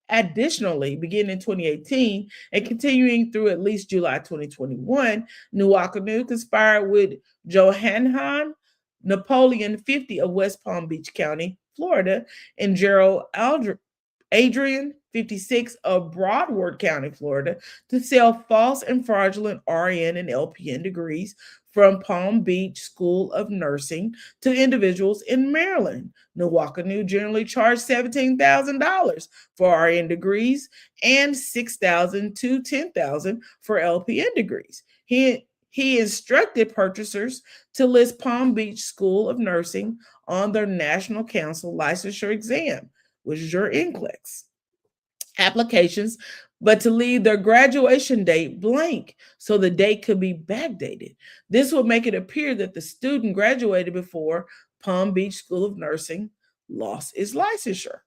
Additionally, beginning in 2018 and continuing through at least July 2021, Nuwakanu conspired with Johanhan Napoleon 50 of West Palm Beach County, Florida, and Gerald Adrian 56 of Broward County, Florida, to sell false and fraudulent RN and LPN degrees from Palm Beach School of Nursing to individuals in Maryland. Nawakanu generally charged $17,000 for RN degrees and $6,000 to $10,000 for LPN degrees. He instructed purchasers to list Palm Beach School of Nursing on their National Council licensure exam, which is your NCLEX applications, but to leave their graduation date blank so the date could be backdated. This would make it appear that the student graduated before Palm Beach School of Nursing lost its licensure.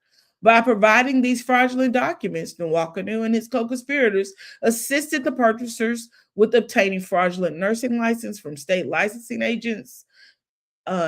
By providing these fraudulent documents, Nwakanu and his co-conspirators assisted the purchasers with obtaining fraudulent nursing license from state licensing agents,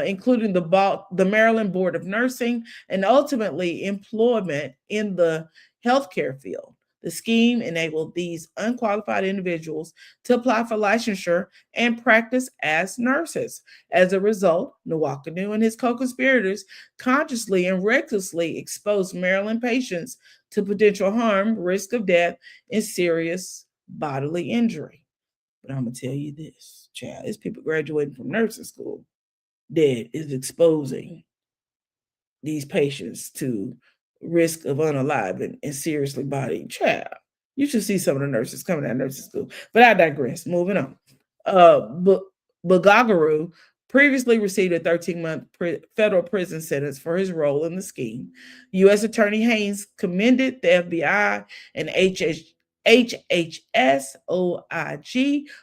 including the Maryland Board of Nursing, and ultimately employment in the healthcare field. The scheme enabled these unqualified individuals to apply for licensure and practice as nurses. As a result, Nwakanu and his co-conspirators consciously and recklessly exposed Maryland patients to potential harm, risk of death, and serious bodily injury. But I'm going to tell you this, child, it's people graduating from nursing school that is exposing these patients to risk of unaliving and seriously bodying child. You should see some of the nurses coming out of nursing school. But I digress. Moving on. Bagagaru previously received a 13-month federal prison sentence for his role in the scheme. U.S. Attorney Haynes commended the FBI and HHS-OIG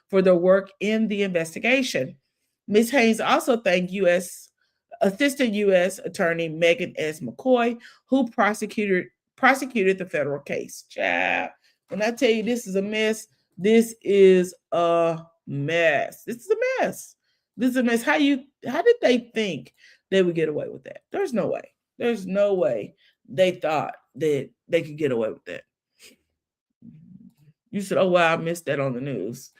for their work in the investigation. Ms. Haynes also thanked Assistant U.S. Attorney Megan S. McCoy, who prosecuted the federal case. Child, when I tell you this is a mess, this is a mess. This is a mess. This is a mess. How did they think they would get away with that? There's no way. There's no way they thought that they could get away with that. You said, oh, wow, I missed that on the news.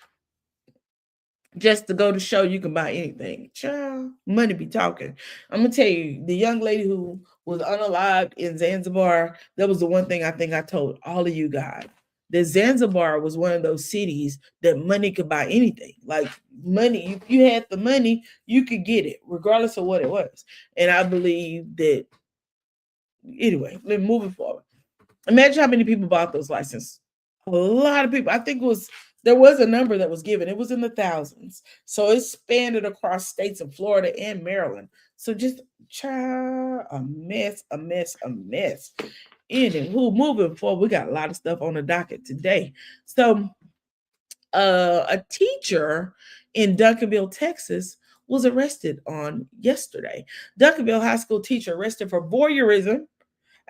Just to go to show you can buy anything. Child, money be talking. I'm going to tell you, the young lady who was unalived in Zanzibar, that was the one thing I think I told all of you guys. That Zanzibar was one of those cities that money could buy anything. Like money, if you had the money, you could get it, regardless of what it was. And I believe that, anyway, let's move forward. Imagine how many people bought those licenses. A lot of people. I think there was a number that was given. It was in the thousands. So it spanned across states of Florida and Maryland. So just, child, a mess. Anywho, moving forward, we got a lot of stuff on the docket today. So a teacher in Duncanville, Texas, was arrested on yesterday. Duncanville High School teacher arrested for voyeurism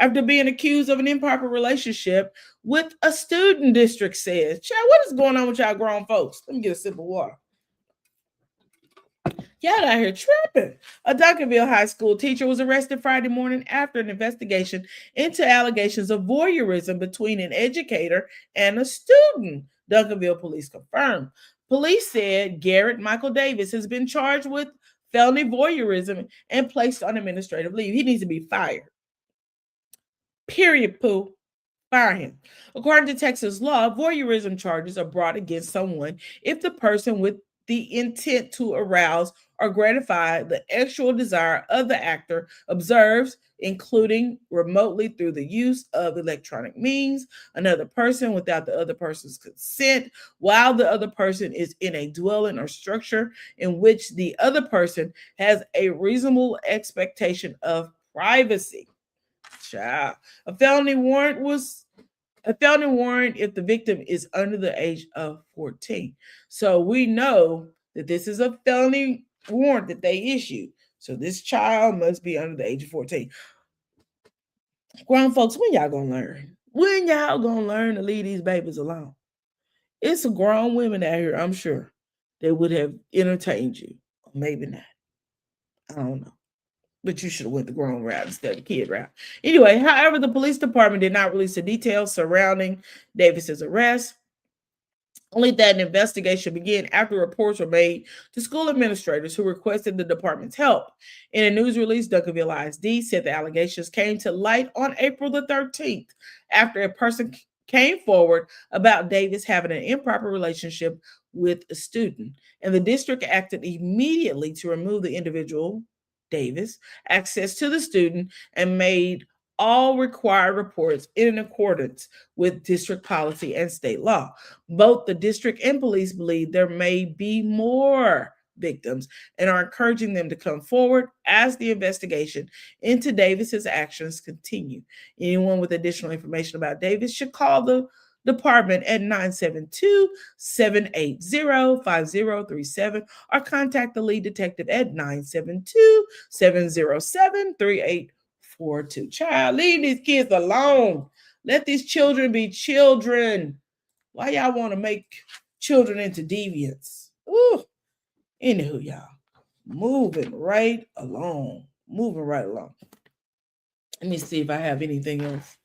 after being accused of an improper relationship with a student, district says. Child, what is going on with y'all grown folks? Let me get a sip of water. Y'all out here tripping. A Duncanville High School teacher was arrested Friday morning after an investigation into allegations of voyeurism between an educator and a student, Duncanville police confirmed. Police said Garrett Michael Davis has been charged with felony voyeurism and placed on administrative leave. He needs to be fired. Period, poo. Fire him. According to Texas law, voyeurism charges are brought against someone if the person with the intent to arouse or gratify the sexual desire of the actor observes, including remotely through the use of electronic means, another person without the other person's consent, while the other person is in a dwelling or structure in which the other person has a reasonable expectation of privacy. Child. A felony warrant was a felony warrant if the victim is under the age of 14. So we know that this is a felony warrant that they issued. So this child must be under the age of 14. Grown folks, when y'all gonna learn? When y'all gonna learn to leave these babies alone? It's some grown women out here, I'm sure, that would have entertained you. Or maybe not. I don't know. But you should have went the grown route instead of the kid route. Anyway, however, the police department did not release the details surrounding Davis's arrest. Only that an investigation began after reports were made to school administrators who requested the department's help. In a news release, Duncanville ISD said the allegations came to light on April the 13th after a person came forward about Davis having an improper relationship with a student, and the district acted immediately to remove the individual, Davis, access to the student and made all required reports in accordance with district policy and state law. Both the district and police believe there may be more victims and are encouraging them to come forward as the investigation into Davis's actions continue. Anyone with additional information about Davis should call the department at 972-780-5037 or contact the lead detective at 972-707-3842. Child, leave these kids alone. Let these children be children. Why y'all want to make children into deviants? Ooh. Anywho, y'all, moving right along. Moving right along. Let me see if I have anything else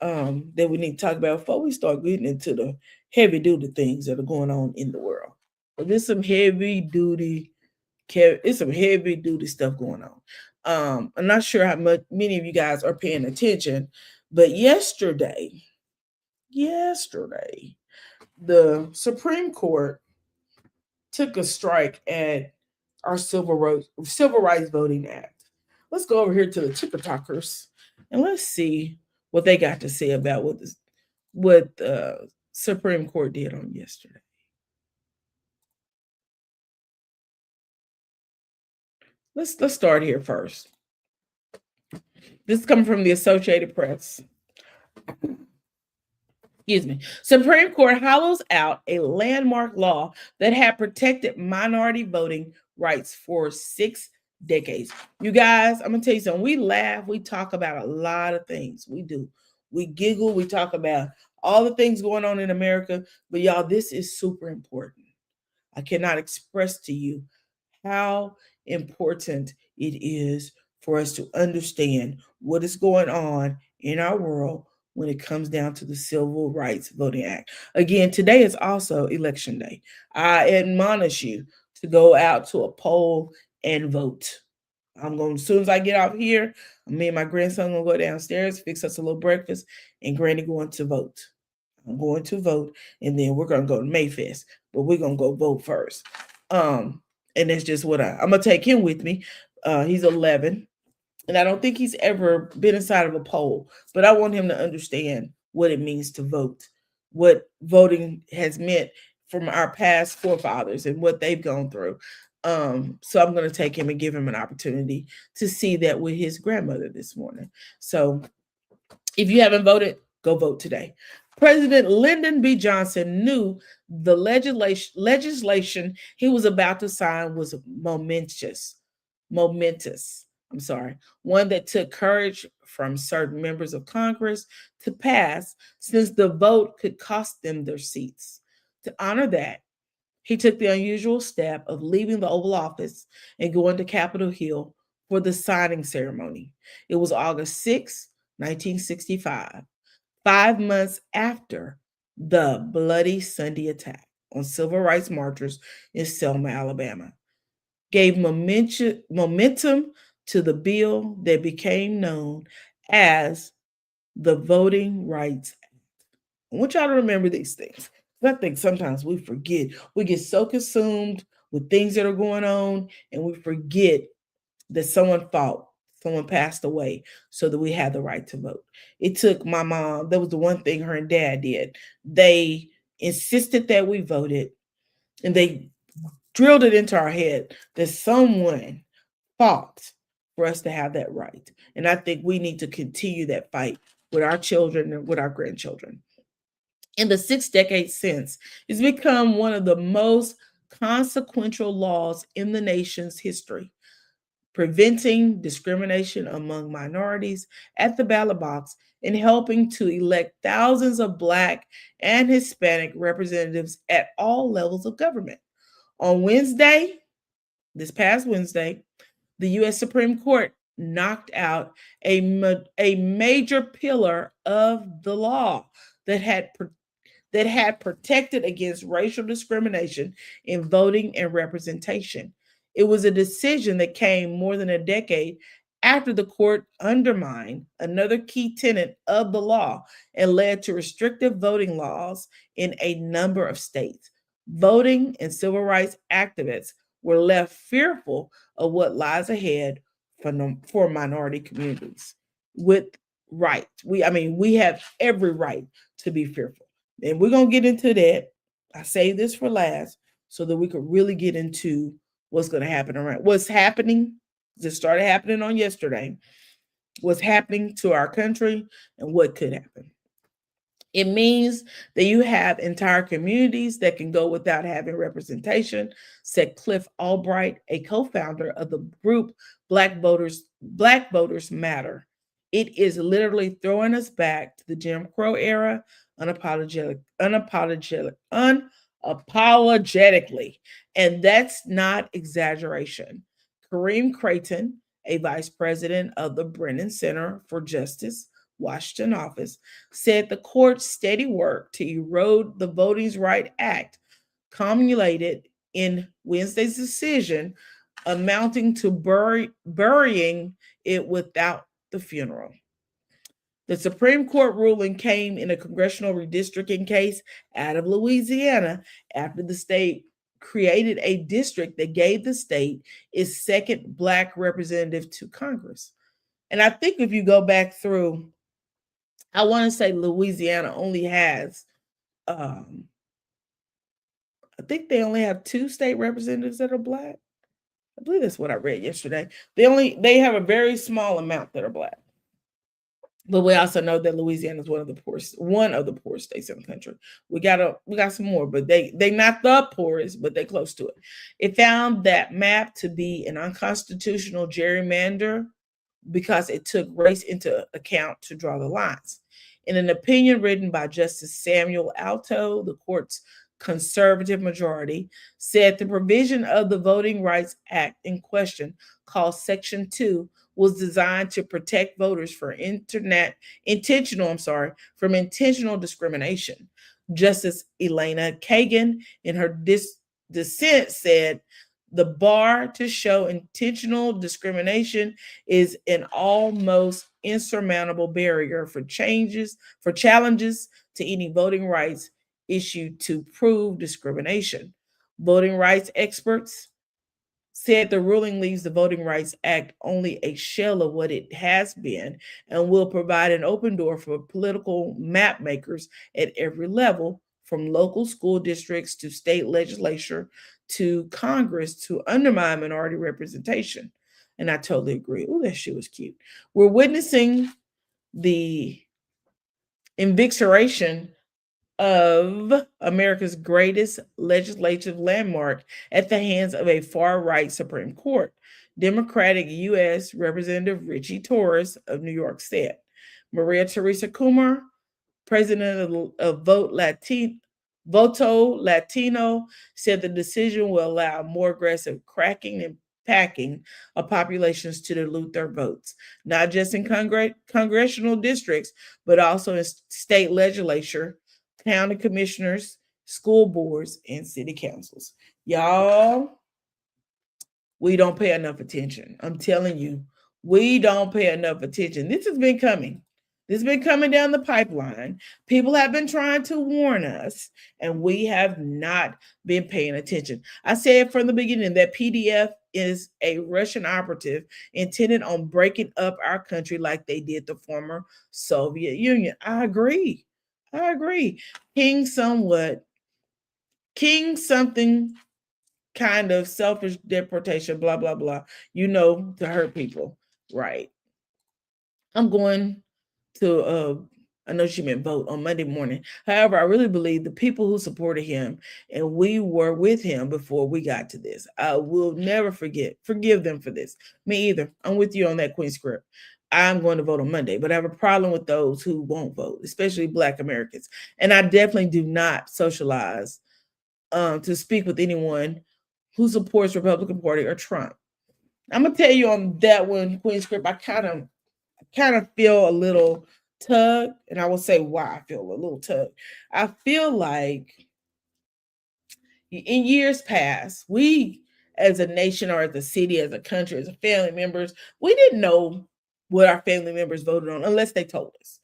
that we need to talk about before we start getting into the heavy duty things that are going on in the world. But there's some heavy duty, it's some heavy duty stuff going on. I'm not sure how much many of you guys are paying attention, but yesterday, the Supreme Court took a strike at our Civil Rights Voting Act. Let's go over here to the Ticker Talkers and let's see what they got to say about what the Supreme Court did on yesterday. Let's start here first. This is coming from the Associated Press. Excuse me. Supreme Court hollows out a landmark law that had protected minority voting rights for 6 decades. You guys, I'm gonna tell you something. We laugh, we talk about a lot of things. We do. We giggle, we talk about all the things going on in America, but y'all, this is super important. I cannot express to you how important it is for us to understand what is going on in our world when it comes down to the Civil Rights Voting Act. Again, today is also election day. I admonish you to go out to a poll and vote. I'm going, as soon as I get out here, me and my grandson gonna go downstairs, fix us a little breakfast, and Granny going to vote. I'm going to vote, and then we're gonna go to Mayfest, but we're gonna go vote first. And that's just what I'm gonna take him with me. He's 11, and I don't think he's ever been inside of a poll, but I want him to understand what it means to vote, what voting has meant from our past forefathers and what they've gone through. So I'm going to take him and give him an opportunity to see that with his grandmother this morning. So if you haven't voted, go vote today. President Lyndon B. Johnson knew the legislation he was about to sign was momentous. One that took courage from certain members of Congress to pass, since the vote could cost them their seats. To honor that, he took the unusual step of leaving the Oval Office and going to Capitol Hill for the signing ceremony. It was August 6, 1965, 5 months after the Bloody Sunday attack on civil rights marchers in Selma, Alabama. Gave momentum to the bill that became known as the Voting Rights Act. I want y'all to remember these things. I think sometimes we forget. We get so consumed with things that are going on, and we forget that someone fought. someone passed away so that we had the right to vote. It took my mom, that was the one thing her and dad did. They insisted that we voted, and they drilled it into our head that someone fought for us to have that right. And I think we need to continue that fight with our children and with our grandchildren. In the 6 decades since, it's become one of the most consequential laws in the nation's history, preventing discrimination among minorities at the ballot box and helping to elect thousands of Black and Hispanic representatives at all levels of government. On Wednesday, this past Wednesday, the U.S. Supreme Court knocked out a major pillar of the law that had protected against racial discrimination in voting and representation. It was a decision that came more than a decade after the court undermined another key tenet of the law and led to restrictive voting laws in a number of states. Voting and civil rights activists were left fearful of what lies ahead for minority communities. With rights, we have every right to be fearful. And we're going to get into that. I saved this for last so that we could really get into what's going to happen around what's happening. This started happening on yesterday. What's happening to our country and what could happen. It means that you have entire communities that can go without having representation, said Cliff Albright, a co-founder of the group Black Voters Matter. It is literally throwing us back to the Jim Crow era unapologetically. And that's not exaggeration. Kareem Creighton, a vice president of the Brennan Center for Justice, Washington office, said the court's steady work to erode the Voting Rights Act culminated in Wednesday's decision, amounting to burying it without the funeral. The Supreme Court ruling came in a congressional redistricting case out of Louisiana after the state created a district that gave the state its second Black representative to Congress. And I think if you go back through, I want to say Louisiana only has, I think they only have 2 state representatives that are Black. I believe that's what I read yesterday. They have a very small amount that are Black. But we also know that Louisiana is one of the poorest states in the country. We got some more, but they not the poorest, but they close to it. It found that map to be an unconstitutional gerrymander because it took race into account to draw the lines. In an opinion written by Justice Samuel Alito, the court's conservative majority said the provision of the Voting Rights Act in question, called Section 2, was designed to protect voters from intentional discrimination. Justice Elena Kagan, in her dissent, said the bar to show intentional discrimination is an almost insurmountable barrier for challenges to any voting rights issue to prove discrimination. Voting rights experts said the ruling leaves the Voting Rights Act only a shell of what it has been and will provide an open door for political map makers at every level, from local school districts to state legislature to Congress, to undermine minority representation. And I totally agree. Oh, that shit was cute. We're witnessing the invigoration of America's greatest legislative landmark at the hands of a far-right Supreme Court. Democratic U.S. Representative Richie Torres of New York said. Maria Teresa Kumar, president of Voto Latino, said the decision will allow more aggressive cracking and packing of populations to dilute their votes, not just in congressional districts, but also in state legislature, county commissioners, school boards, and city councils. Y'all, we don't pay enough attention. I'm telling you, we don't pay enough attention. This has been coming. This has been coming down the pipeline. People have been trying to warn us, and we have not been paying attention. I said from the beginning that PDF is a Russian operative intended on breaking up our country like they did the former Soviet Union. I agree. I agree. King something kind of selfish deportation, blah, blah, blah, to hurt people. Right. I'm going to I know she meant vote on Monday morning. However, I really believe the people who supported him and we were with him before we got to this. I will never forgive them for this. Me either. I'm with you on that, Queen Script. I'm going to vote on Monday, but I have a problem with those who won't vote, especially Black Americans. And I definitely do not socialize to speak with anyone who supports Republican Party or Trump. I'm gonna tell you on that one, Queen Script. I kind of feel a little tug, and I will say why I feel a little tug. I feel like in years past, we as a nation or as a city, as a country, as a family members, we didn't know what our family members voted on unless they told us.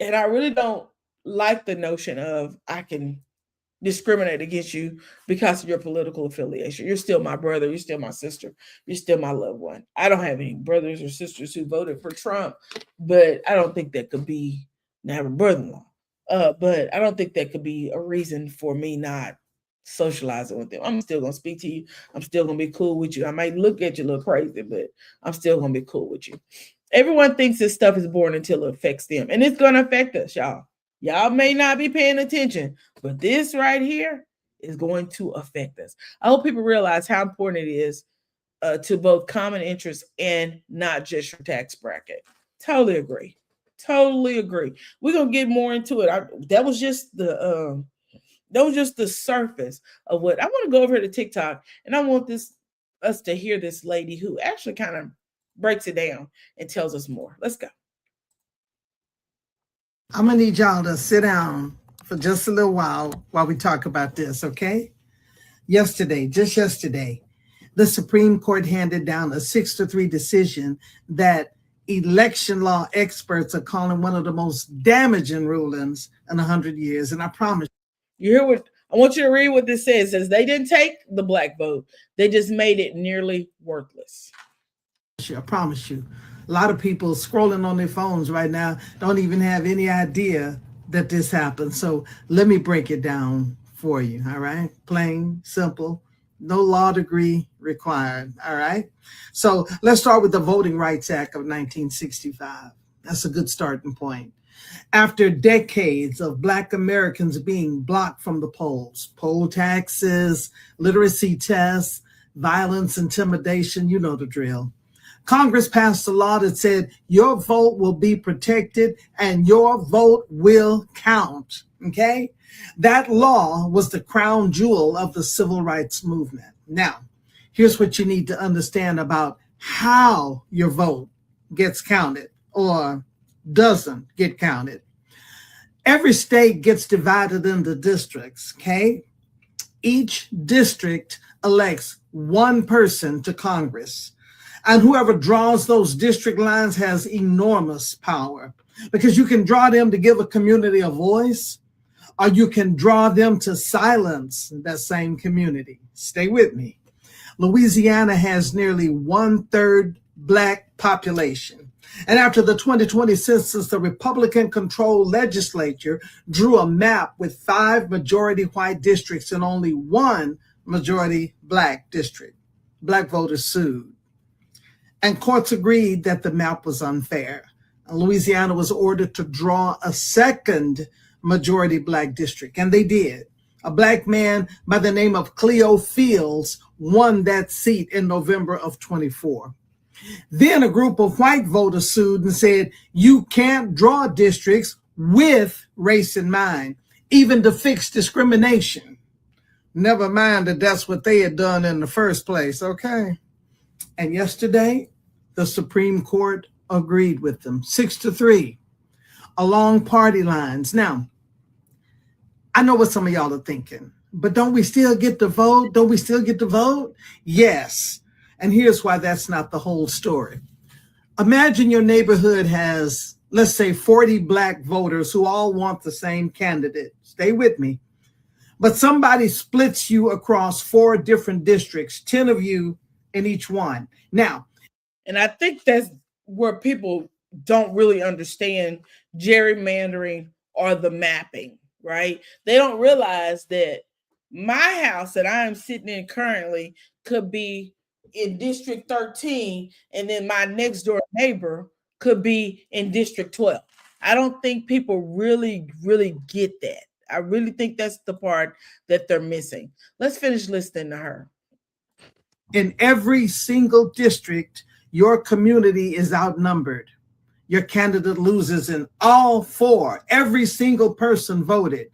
And I really don't like the notion of I can discriminate against you because of your political affiliation. You're still my brother. You're still my sister. You're still my loved one. I don't have any brothers or sisters who voted for Trump, but I don't think that could be, I have a brother-in-law, but I don't think that could be a reason for me not socializing with them. I'm still going to speak to you. I'm still going to be cool with you. I might look at you a little crazy, but I'm still going to be cool with you. Everyone thinks this stuff is boring until it affects them, and it's going to affect us, y'all. Y'all may not be paying attention, but this right here is going to affect us. I hope people realize how important it is to both common interest and not just your tax bracket. Totally agree. Totally agree. We're gonna get more into it. That was just the surface of what I want to go over to TikTok, and I want us to hear this lady who actually kind of breaks it down and tells us more. Let's go. I'm going to need y'all to sit down for just a little while we talk about this, okay? Just yesterday, the Supreme Court handed down a 6-3 decision that election law experts are calling one of the most damaging rulings in 100 years. And I promise you hear what I want you to read what this says. It says they didn't take the black vote. They just made it nearly worthless. I promise you. A lot of people scrolling on their phones right now don't even have any idea that this happened. So let me break it down for you, all right? Plain, simple, no law degree required, all right? So let's start with the Voting Rights Act of 1965. That's a good starting point. After decades of Black Americans being blocked from the polls, poll taxes, literacy tests, violence, intimidation, you know the drill. Congress passed a law that said your vote will be protected and your vote will count, okay? That law was the crown jewel of the civil rights movement. Now, here's what you need to understand about how your vote gets counted or doesn't get counted. Every state gets divided into districts, okay? Each district elects one person to Congress. And whoever draws those district lines has enormous power because you can draw them to give a community a voice, or you can draw them to silence that same community. Stay with me. Louisiana has nearly 1/3 Black population. And after the 2020 census, the Republican-controlled legislature drew a map with 5 majority white districts and only 1 majority Black district. Black voters sued. And courts agreed that the map was unfair. Louisiana was ordered to draw a second majority Black district, and they did. A Black man by the name of Cleo Fields won that seat in November of 24. Then a group of white voters sued and said, you can't draw districts with race in mind, even to fix discrimination. Never mind that that's what they had done in the first place, okay? And yesterday, the Supreme Court agreed with them, 6-3, along party lines. Now, I know what some of y'all are thinking, but don't we still get to vote? Don't we still get to vote? Yes. And here's why that's not the whole story. Imagine your neighborhood has let's say 40 black voters who all want the same candidate. Stay with me. But somebody splits you across 4 different districts, 10 of you in each one. Now, and I think that's where people don't really understand gerrymandering or the mapping, right? They don't realize that my house that I am sitting in currently could be in District 13, and then my next door neighbor could be in District 12. I don't think people really get that. I really think that's the part that they're missing. Let's finish listening to her. in every single district, your community is outnumbered. Your candidate loses in all 4. Every single person voted.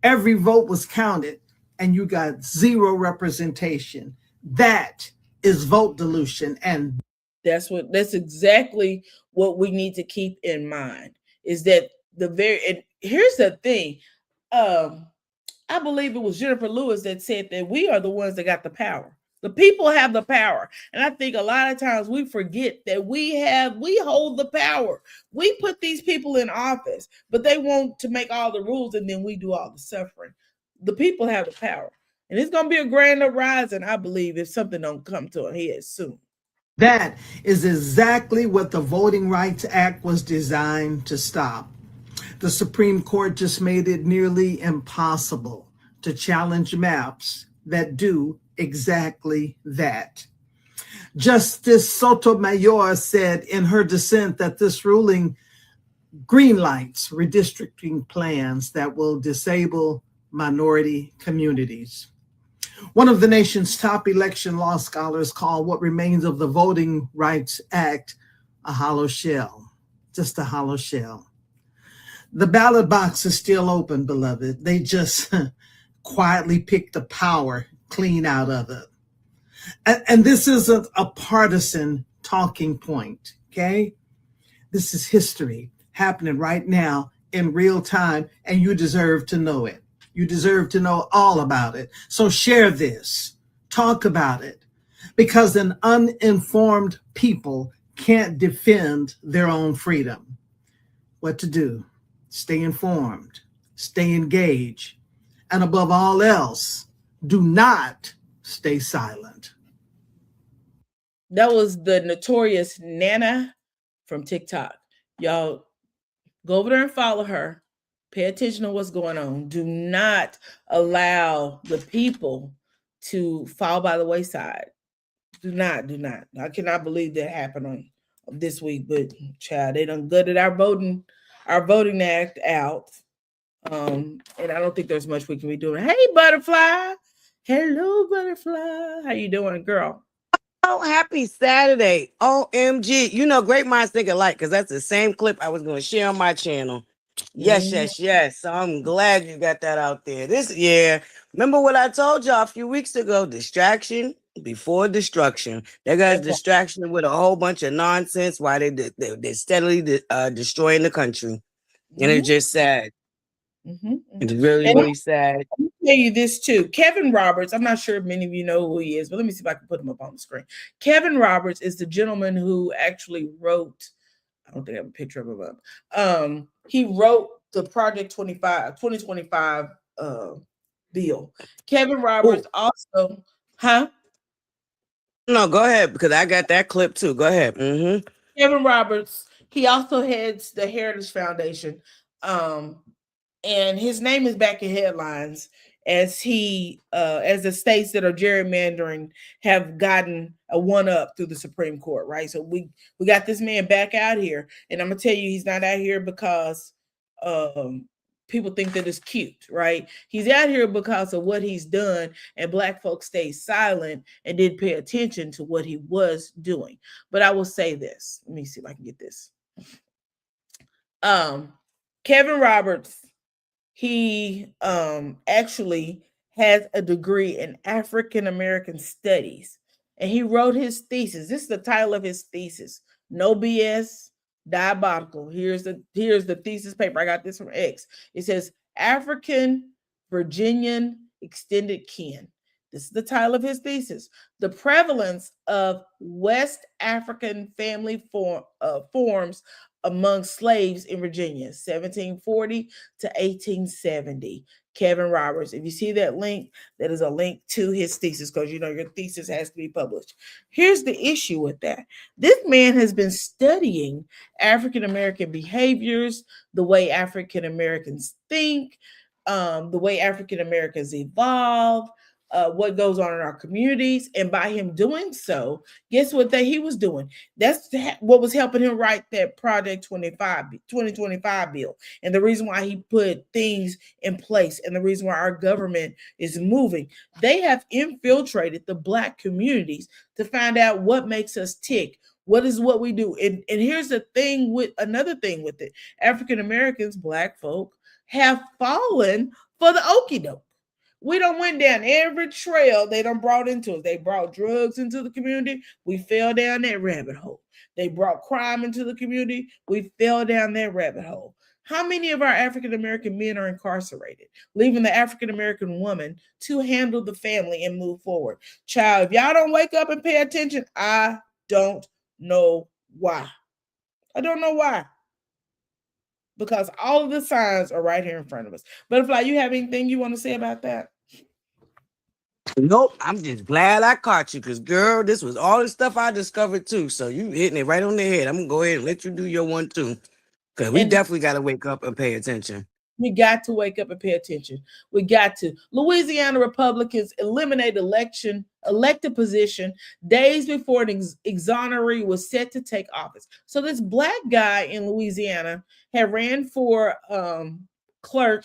Every vote was counted, and you got 0 representation. That is vote dilution. And that's exactly what we need to keep in mind, is that and here's the thing. I believe it was Jennifer Lewis that said that we are the ones that got the power. The people have the power. And I think a lot of times we forget that we hold the power. We put these people in office, but they want to make all the rules and then we do all the suffering. The people have the power. And it's going to be a grand uprising, I believe, if something don't come to a head soon. that is exactly what the Voting Rights Act was designed to stop. The Supreme Court just made it nearly impossible to challenge maps that do exactly that. Justice Sotomayor said in her dissent that this ruling greenlights redistricting plans that will disable minority communities. One of the nation's top election law scholars called what remains of the Voting Rights Act a hollow shell, just a hollow shell. The ballot box is still open, beloved. They just quietly picked the power clean out of it. And this isn't a partisan talking point, okay? This is history happening right now in real time, and you deserve to know it. You deserve to know all about it. So share this, talk about it, because an uninformed people can't defend their own freedom. What to do? Stay informed, stay engaged, and above all else, do not stay silent. That was the notorious Nana from TikTok. Y'all go over there and follow her. Pay attention to what's going on. Do not allow the people to fall by the wayside. Do not. I cannot believe that happened on this week, but child, they done gutted our voting act out. And I don't think there's much we can be doing. Hey, butterfly. Hello, butterfly. How you doing, girl? Oh, happy Saturday. OMG. You know, great minds think alike, because that's the same clip I was going to share on my channel. Yes, Mhm. yes, yes. So I'm glad you got that out there. Remember what I told y'all a few weeks ago? Distraction before destruction. They got That's right. distraction with a whole bunch of nonsense while they're steadily destroying the country. And it's Mhm, just sad. mhm. It's really, And really sad. let me tell you this too. Kevin Roberts, I'm not sure if many of you know who he is, but let me see if I can put him up on the screen. Kevin Roberts is the gentleman who actually wrote, I don't think I have a picture of him up. He wrote the Project 2025 bill. Kevin Oh, Roberts also, huh? no, go ahead, because I got that clip too. Go ahead. Mm-hmm. Kevin Roberts, he also heads the Heritage Foundation. Um, and his name is back in headlines as the states that are gerrymandering have gotten a one up through the Supreme Court, right? So we got this man back out here, and I'm gonna tell you, he's not out here because um people think that it's cute, right? He's out here because of what he's done, and black folks stayed silent and didn't pay attention to what he was doing. But I will say this. Let me see if I can get this. Um, Kevin Roberts, he actually has a degree in African American studies, and he wrote his thesis. This is the title of his thesis. No BS, diabolical. Here's the thesis paper. I got this from X. It says African Virginian extended kin. This is the title of his thesis. The prevalence of West African family forms among slaves in Virginia, 1740 to 1870. Kevin Roberts. If you see that link, that is a link to his thesis because your thesis has to be published. Here's the issue with that. This man has been studying African American behaviors, the way African Americans think, the way African Americans evolve, what goes on in our communities. And by him doing so, guess what he was doing? That's what was helping him write that Project 2025 bill. And the reason why he put things in place and the reason why our government is moving. They have infiltrated the Black communities to find out what makes us tick. What is what we do? And here's the thing with another thing with it. African Americans, Black folk, have fallen for the okie doke. We don't went down every trail they done brought into us. They brought drugs into the community. We fell down that rabbit hole. They brought crime into the community. We fell down that rabbit hole. How many of our African American men are incarcerated, leaving the African American woman to handle the family and move forward? Child, if y'all don't wake up and pay attention, I don't know why. I don't know why. Because all of the signs are right here in front of us. Butterfly, you have anything you want to say about that? Nope. I'm just glad I caught you because, girl, this was all the stuff I discovered too. So you hitting it right on the head. I'm going to go ahead and let you do your one too. Because we definitely got to wake up and pay attention. We got to wake up and pay attention. We got to. Louisiana Republicans eliminate elected position days before an exoneree was set to take office. So this Black guy in Louisiana had ran for clerk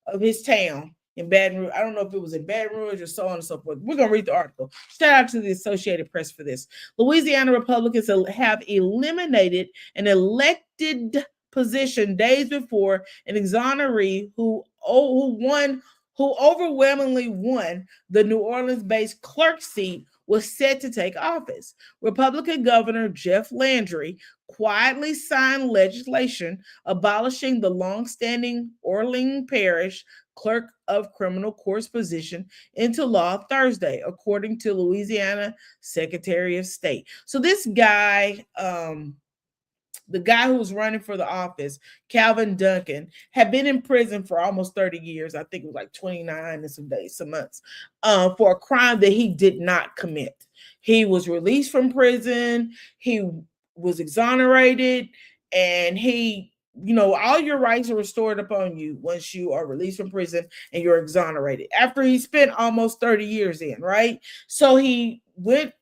of his town in Baton Rouge. I don't know if it was in Baton Rouge or so on and so forth. We're going to read the article. Shout out to the Associated Press for this. Louisiana Republicans have eliminated an elected position days before an exoneree who overwhelmingly won the New Orleans-based clerk seat was set to take office. Republican Governor Jeff Landry quietly signed legislation abolishing the long-standing Orleans Parish Clerk of Criminal Courts position into law Thursday, according to Louisiana Secretary of State. So this guy, the guy who was running for the office, Calvin Duncan, had been in prison for almost 30 years. I think it was like 29 and some months, for a crime that he did not commit. He was released from prison. He was exonerated, and all your rights are restored upon you once you are released from prison and you're exonerated. After he spent almost 30 years in, right? So he went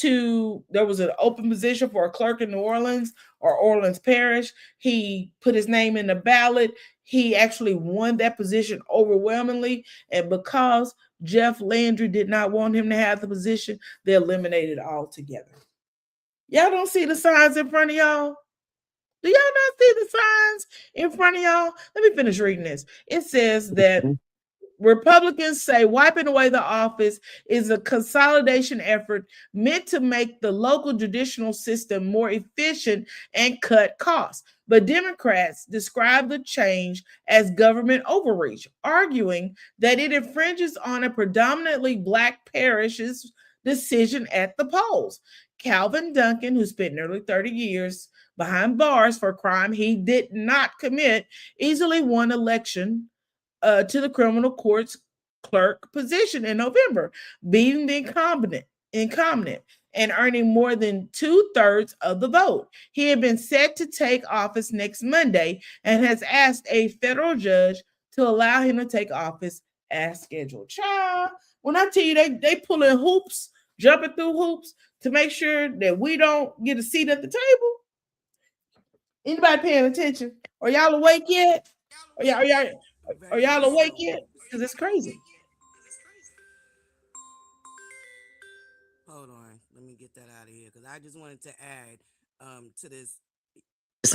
there was an open position for a clerk in New Orleans or Orleans Parish. He put his name in the ballot. He actually won that position overwhelmingly. And because Jeff Landry did not want him to have the position, they eliminated it altogether. Y'all don't see the signs in front of y'all? Do y'all not see the signs in front of y'all? Let me finish reading this. It says that Republicans say wiping away the office is a consolidation effort meant to make the local judicial system more efficient and cut costs. But Democrats describe the change as government overreach, arguing that it infringes on a predominantly Black parish's decision at the polls. Calvin Duncan, who spent nearly 30 years behind bars for a crime he did not commit, easily won election to the criminal court's clerk position in November, beating the incumbent and earning more than 2/3 of the vote. He had been set to take office next Monday and has asked a federal judge to allow him to take office as scheduled. Child, when I tell you they pulling hoops, jumping through hoops to make sure that we don't get a seat at the table. Anybody paying attention? Are y'all awake yet? Are y'all awake yet? Because it's crazy. Hold on. Let me get that out of here because I just wanted to add to this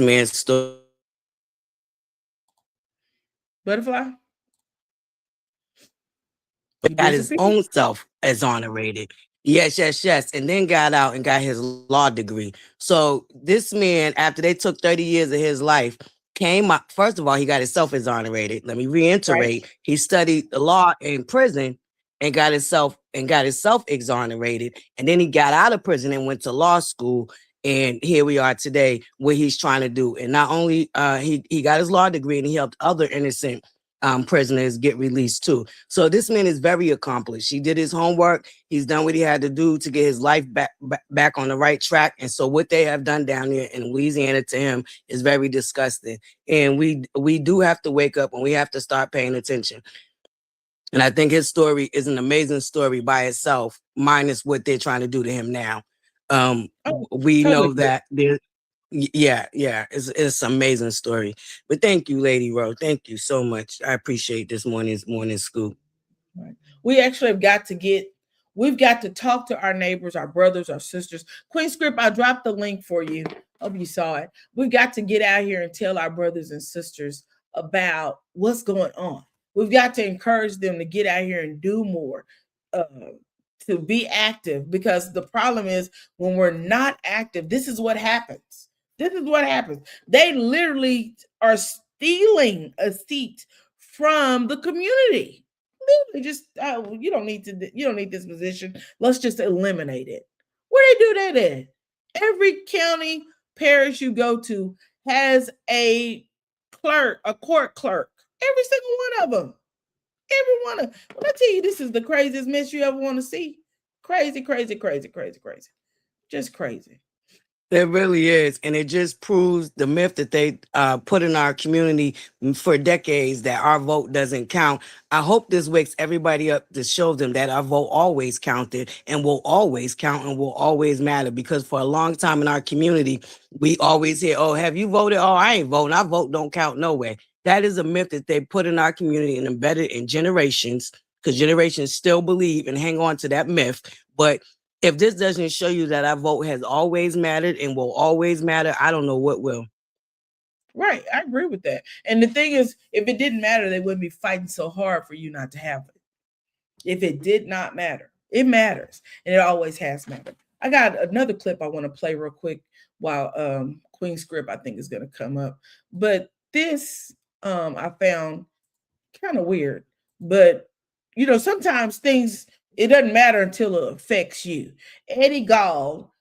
man's story. Butterfly? Got his own self exonerated. Yes. And then got out and got his law degree. So this man, after they took 30 years of his life, came up. First of all, he got himself exonerated. Let me reiterate. Right. He studied the law in prison and got himself exonerated. And then he got out of prison and went to law school And here we are today, what he's trying to do. And not only he got his law degree, and he helped other innocent prisoners get released too. So this man is very accomplished. He did his homework. He's done what he had to do to get his life back on the right track. And so what they have done down there in Louisiana to him is very disgusting. And we do have to wake up, and we have to start paying attention. And I think his story is an amazing story by itself, minus what they're trying to do to him now. We know that there, yeah, it's an amazing story. But thank you, LadyRo. Thank you so much. I appreciate this morning scoop. Right. We actually have we've got to talk to our neighbors, our brothers, our sisters. Queen Script, I dropped the link for you. Hope you saw it. We've got to get out here and tell our brothers and sisters about what's going on. We've got to encourage them to get out here and do more, to be active, because the problem is when we're not active, this is what happens. This is what happens. They literally are stealing a seat from the community. Literally just, you don't need this position. Let's just eliminate it. Where they do that at? Every county, parish you go to has a court clerk. Every single one of them. Every one of them. When I tell you this is the craziest mess you ever want to see. Crazy, crazy, crazy, crazy, crazy. Just crazy. It really is. And it just proves the myth that they put in our community for decades, that our vote doesn't count. I hope this wakes everybody up to show them that our vote always counted and will always count and will always matter. Because for a long time in our community, we always hear, oh, have you voted? Oh, I ain't voting. Our vote don't count no way. That is a myth that they put in our community and embedded in generations, because generations still believe and hang on to that myth. But if this doesn't show you that our vote has always mattered and will always matter, I don't know what will. Right. I agree with that. And the thing is, if it didn't matter, they wouldn't be fighting so hard for you not to have it. If it did not matter, it matters. And it always has mattered. I got another clip I want to play real quick while Queen Script, I think, is going to come up. But this I found kind of weird. But, sometimes things, it doesn't matter until it affects you. Eddie Gall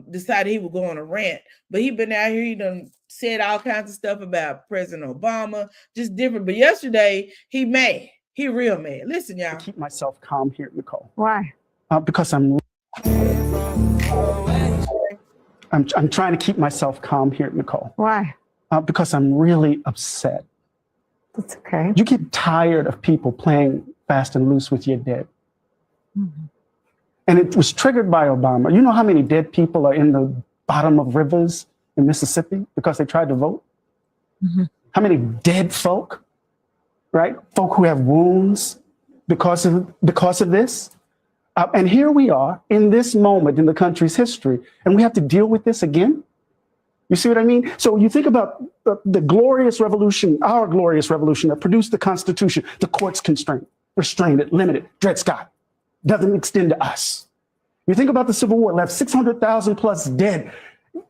decided he would go on a rant, but he been out here, he done said all kinds of stuff about President Obama, just different. But yesterday, he mad. He real mad. Listen, y'all. I keep myself calm here, Nicole. Why? Because I'm trying to keep myself calm here, Nicole. Why? Because I'm really upset. That's okay. You get tired of people playing fast and loose with your dead. Mm-hmm. And it was triggered by Obama. You know how many dead people are in the bottom of rivers in Mississippi because they tried to vote? Mm-hmm. How many dead folk, right? Folk who have wounds because of this. And here we are in this moment in the country's history, and we have to deal with this again. You see what I mean? So you think about the glorious revolution, our glorious revolution that produced the Constitution, the courts restrained it, limited. Dred Scott doesn't extend to us. You think about the Civil War, left 600,000 plus dead.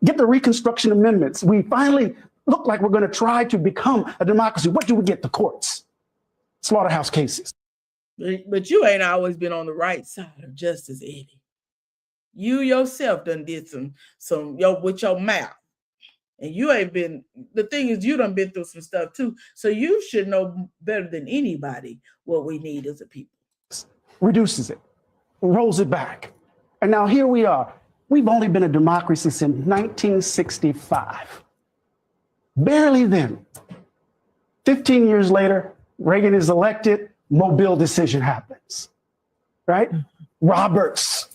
Get the Reconstruction Amendments. We finally look like we're going to try to become a democracy. What do we get? The courts, slaughterhouse cases. But you ain't always been on the right side of justice, Eddie. You yourself done did some with your mouth. And you ain't been, the thing is, you done been through some stuff too. So you should know better than anybody what we need as a people. Reduces it, rolls it back. And now here we are. We've only been a democracy since 1965. Barely then. 15 years later, Reagan is elected, Mobile decision happens, right? Roberts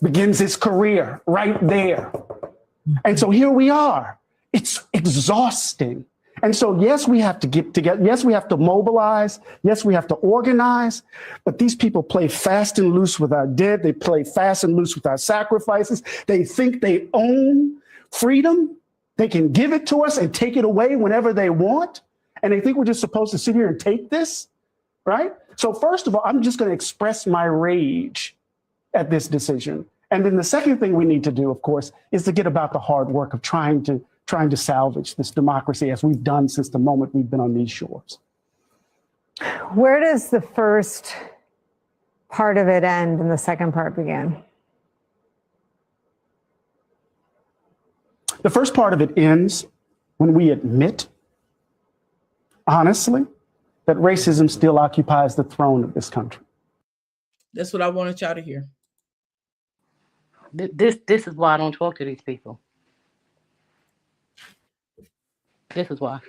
begins his career right there. And so here we are. It's exhausting. And so, yes, we have to get together. Yes, we have to mobilize. Yes, we have to organize. But these people play fast and loose with our dead. They play fast and loose with our sacrifices. They think they own freedom. They can give it to us and take it away whenever they want. And they think we're just supposed to sit here and take this, right? So first of all, I'm just going to express my rage at this decision. And then the second thing we need to do, of course, is to get about the hard work of trying to salvage this democracy as we've done since the moment we've been on these shores. Where does the first part of it end and the second part begin? The first part of it ends when we admit, honestly, that racism still occupies the throne of this country. That's what I wanted y'all to hear. This is why I don't talk to these people. This is why.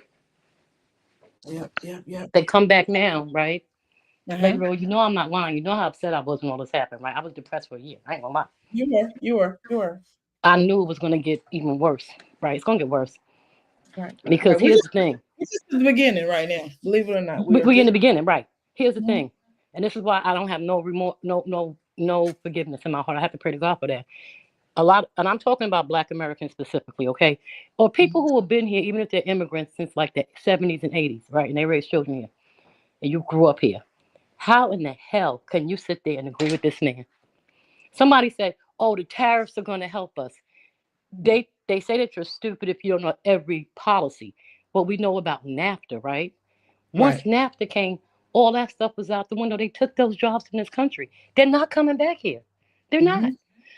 Yep. They come back now, right? Uh-huh. LadyRo, you know I'm not lying. You know how upset I was when all this happened, right? I was depressed for a year. I ain't gonna lie. You were. I knew it was gonna get even worse, right? It's gonna get worse. Right. Because here's the thing. This is the beginning right now. Believe it or not. We're in the beginning, right? Here's the Mhm. thing. And this is why I don't have no remorse, no forgiveness in my heart. I have to pray to God for that. And I'm talking about Black Americans specifically, okay? Or people who have been here, even if they're immigrants since like the 70s and 80s, right? And they raised children here. And you grew up here. How in the hell can you sit there and agree with this man? Somebody said, oh, the tariffs are going to help us. They say that you're stupid if you don't know every policy. But we know about NAFTA, right? Once NAFTA came, all that stuff was out the window. They took those jobs in this country. They're not coming back here. They're not.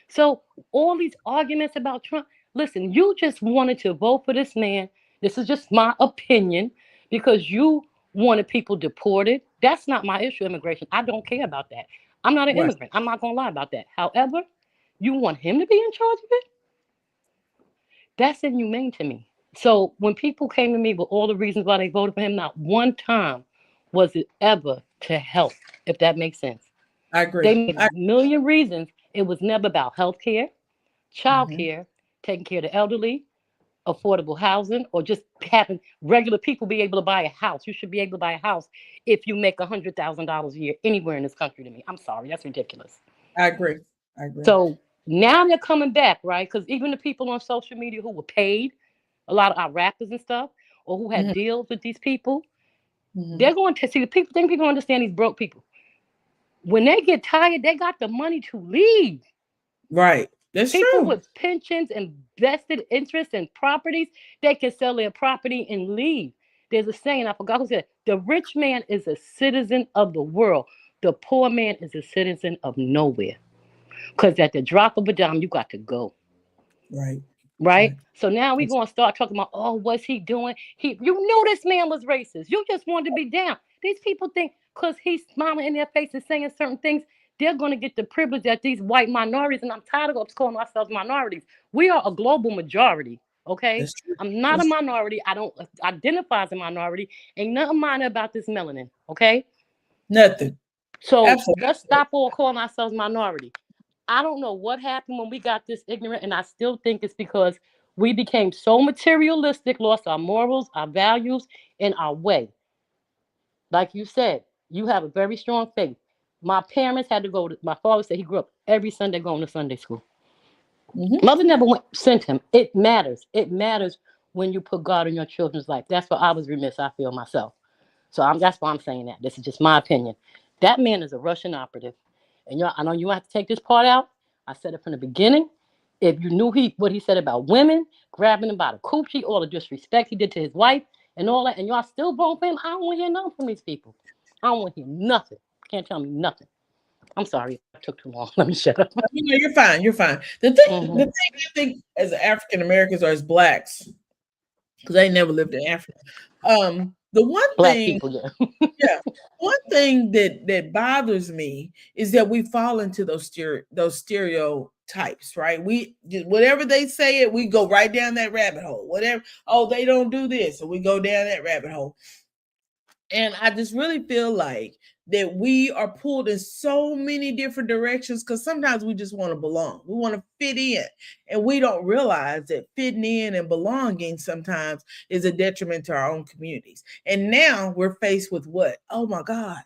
So all these arguments about Trump, listen, you just wanted to vote for this man. This is just my opinion because you wanted people deported. That's not my issue, immigration. I don't care about that. I'm not an immigrant. I'm not going to lie about that. However, you want him to be in charge of it? That's inhumane to me. So when people came to me with all the reasons why they voted for him, not one time was it ever to help, if that makes sense. I agree. They made a million reasons. It was never about health care, child care, taking care of the elderly, affordable housing, or just having regular people be able to buy a house. You should be able to buy a house if you make $100,000 a year anywhere in this country to me. I'm sorry, that's ridiculous. I agree. So now they're coming back, right? Because even the people on social media who were paid, a lot of our rappers and stuff, or who had deals with these people, they're going to see the people. Think people understand these broke people. When they get tired, they got the money to leave. Right. That's people true. with pensions and vested interests and properties, they can sell their property and leave. There's a saying, I forgot who said it, the rich man is a citizen of the world. The poor man is a citizen of nowhere. Because at the drop of a dime, you got to go. Right? So now we're going to start talking about, oh, what's he doing? You knew this man was racist. You just wanted to be down. These people think because he's smiling in their faces saying certain things, they're going to get the privilege that these white minorities, and I'm tired of us calling ourselves minorities. We are a global majority, okay? I'm not a minority. I don't identify as a minority. Ain't nothing minor about this melanin, okay? Nothing. So let's stop all calling ourselves minority. I don't know what happened when we got this ignorant, and I still think it's because we became so materialistic, lost our morals, our values, and our way. Like you said, you have a very strong faith. My parents had to go to, my father said he grew up every Sunday going to Sunday school. Mother never sent him. It matters. It matters when you put God in your children's life. That's what I was remiss, I feel myself. So that's why I'm saying that. This is just my opinion. That man is a Russian operative. And I know you have to take this part out. I said it from the beginning. If you knew what he said about women, grabbing him by the coochie, all the disrespect he did to his wife, and all that, and y'all still vote for him, I don't want to hear nothing from these people. I don't want to hear nothing. Can't tell me nothing. I'm sorry, I took too long. Let me shut up. You're fine. The thing I think as African Americans or as Blacks, because I never lived in Africa. The one Black thing, people, one thing that bothers me is that we fall into those stereotypes, right? We whatever they say it, we go right down that rabbit hole. Whatever, oh, they don't do this, so we go down that rabbit hole. And I just really feel like that we are pulled in so many different directions because sometimes we just want to belong. We want to fit in. And we don't realize that fitting in and belonging sometimes is a detriment to our own communities. And now we're faced with what? Oh my God.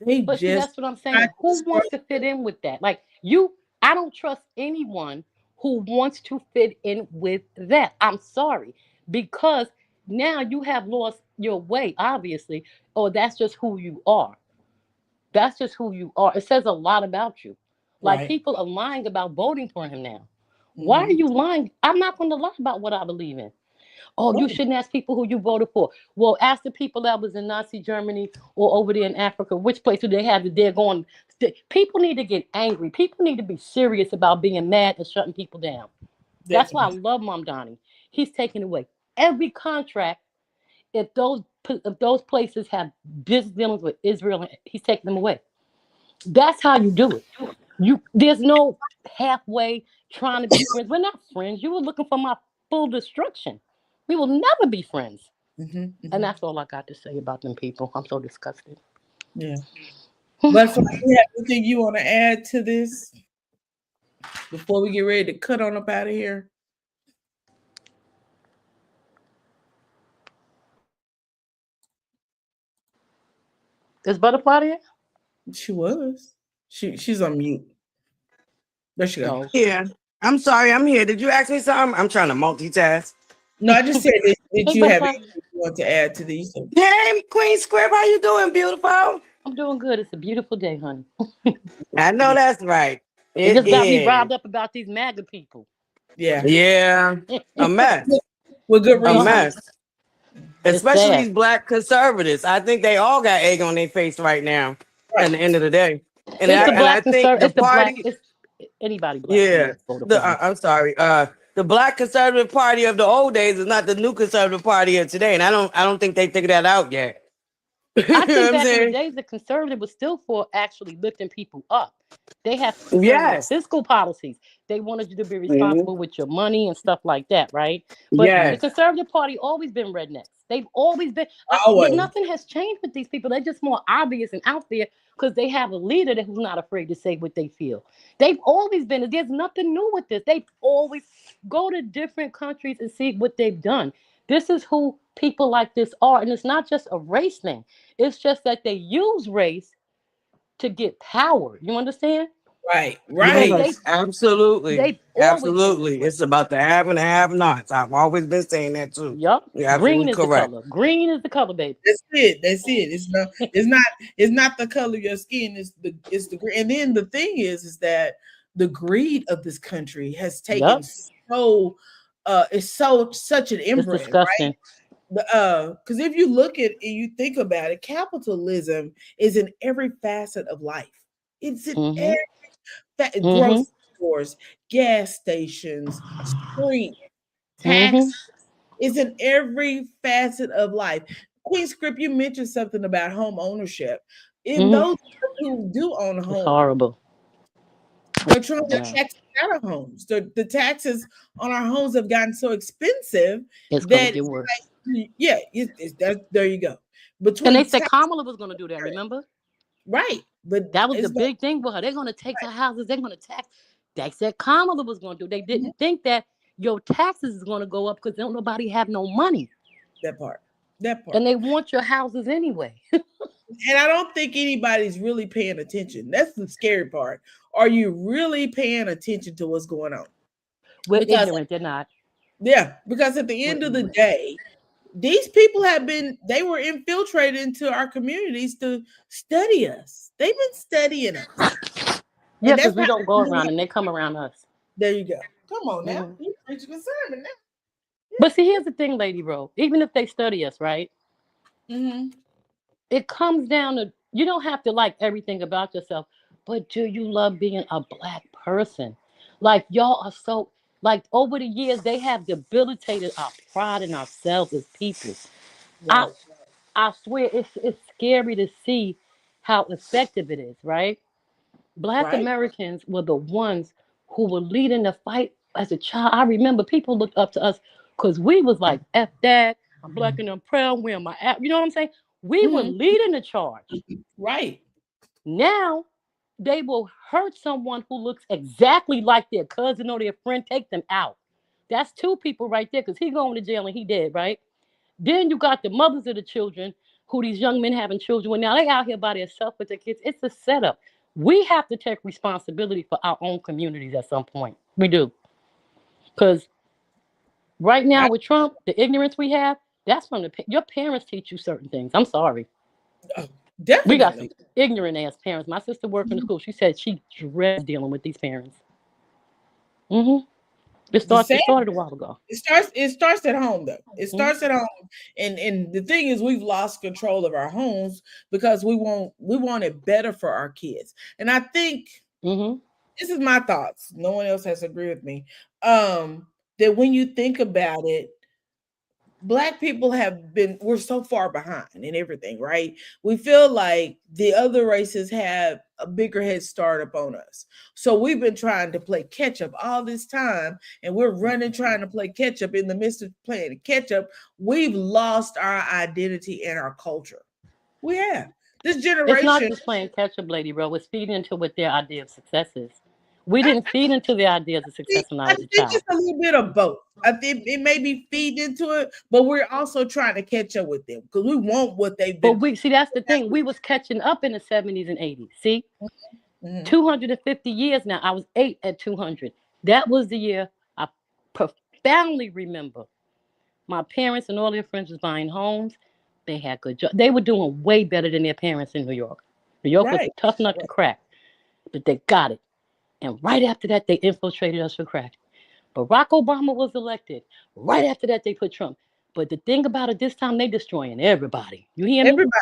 But see, that's what I'm saying. Who wants to fit in with that? Like I don't trust anyone who wants to fit in with that. I'm sorry. Because now you have lost your way, obviously, or that's just who you are. That's just who you are. It says a lot about you. Like people are lying about voting for him now. Why are you lying? I'm not going to lie about what I believe in. Oh, you shouldn't ask people who you voted for. Well, ask the people that was in Nazi Germany or over there in Africa, which place do they have that they're going? People need to get angry. People need to be serious about being mad and shutting people down. That's why I love Mom Donnie. He's taking away every contract. If those places have business dealings with Israel, he's taking them away. That's how you do it. There's no halfway trying to be friends. We're not friends. You were looking for my full destruction. We will never be friends. And that's all I got to say about them people. I'm so disgusted. Yeah. But so you have anything you want to add to this before we get ready to cut on up out of here? Is Butterfly there? She was. She's on mute. There she go. No. Yeah. I'm sorry, I'm here. Did you ask me something? I'm trying to multitask. No, I just said that Hey, you have Butterfly. anything you want to add to these. Hey, Queen Script, how you doing, beautiful? I'm doing good. It's a beautiful day, honey. I know that's right. It It just got me is. riled up about these MAGA people. Yeah. Yeah. A mess. With good A reason. mess. It's Especially sad. these black conservatives. I think they all got egg on their face right now at the end of the day. And It's the I black think the It's the black. party, It's anybody black. yeah. I'm sorry. The black conservative party of the old days is not the new conservative party of today. And I don't think they figured that out yet. I You know think what I'm back in the saying? days, the conservative was still for actually lifting people up. They have conservative Yes. fiscal policies. They wanted you to be Mhm. responsible with your money and stuff like that, right? But the Yes. conservative party always been rednecks. They've always been. Always. Nothing has changed with these people. They're just more obvious and out there because they have a leader who's not afraid to say what they feel. They've always been. There's nothing new with this. They always go to different countries and see what they've done. This is who people like this are, and it's not just a race thing. It's just that they use race to get power. You understand? Right. Because Right. Yes, absolutely. they've always been Absolutely. this way. It's about the have and the have nots. I've always been saying that too. Yup. You're Green absolutely is the correct. color. Green is the color, baby. That's it. That's it. It's not the color of your skin. It's the green. And then the thing is that the greed of this country has taken Yup. it's so such an It's inbred, disgusting. because if you look at and you think about it, capitalism is in every facet of life. It's in Mm-hmm. every Mm-hmm. grocery stores, gas stations, street, Mm-hmm. tax. It's in every facet of life. Queen Script, you mentioned something about home ownership. In Mm-hmm. those who do own It's homes, horrible. they're trying to Yeah. tax out of homes. The taxes on our homes have gotten so expensive It's gonna that get worse. yeah, there you go. And Between they said tax, Kamala was gonna do that, remember? right, but That was the it's like, big thing with her. They're gonna take the houses, they're gonna tax. They said Kamala was gonna do. They didn't think that your taxes is gonna go up because don't nobody have no money. that part, that part. And they want your houses anyway. And I don't think anybody's really paying attention. That's the scary part. Are you really paying attention to what's going on? We're Because ignorant, they're not. yeah, because at the We're end of the ignorant. day, these people they were infiltrated into our communities to study us. They've been studying us. Yeah, And because that's we how don't go around and they come around us. there you go. Come on now. Mhm. You preaching a sermon now. But see, here's the thing, Lady Ro. Even if they study us, right? Mm-hmm. It comes down to you don't have to like everything about yourself, but do you love being a black person? Like y'all are so like over the years they have debilitated our pride in ourselves as people. I Right. I swear it's scary to see how effective it is, right? Black Right. Americans were the ones who were leading the fight as a child. I remember people looked up to us because we was like, F that, I'm black and I'm proud, wearing my app. You know what I'm saying? We were Mm-hmm. leading the charge. Right. Now they will hurt someone who looks exactly like their cousin or their friend, take them out. That's two people right there because he going to jail and he dead, right? Then you got the mothers of the children who these young men having children with. Now they out here by themselves with their kids. It's a setup. We have to take responsibility for our own communities at some point. We do. Because right now I, with Trump, the ignorance we have, that's from your parents teach you certain things. I'm sorry. We got some definitely. ignorant ass parents. My sister worked in the school. She said she dreads dealing with these parents. Mm-hmm. The same It started a while ago. it starts at home though. It Mm-hmm. starts at home. And the thing is we've lost control of our homes because we want it better for our kids. And I think Mm-hmm. this is my thoughts. No one else has to agree with me. Um that when you think about it, Black people we're so far behind in everything, right? We feel like the other races have a bigger head start upon us. So we've been trying to play catch up all this time, and we're running trying to play catch up. In the midst of playing catch up, we've lost our identity and our culture. We have. This It's not generation, just playing catch up, LadyRo. It's feeding into what their idea of success is. We didn't feed into their ideas of success when I I was a think child. it's a little bit of both. I think it may be feed into it, but we're also trying to catch up with them because we want what they've But been. we see that's the thing. We was catching up in the 70s and 80s. See, Mhm. 250 years now. I was 8 at 200. That was the year I profoundly remember. My parents and all their friends was buying homes. They had good jobs. They were doing way better than their parents in New York. New York was Right. a tough nut to crack, but they got it. And right after that, they infiltrated us for crack. Barack Obama was elected. Right after that, they put Trump. But the thing about it, this time they destroying everybody. You hear me? Everybody,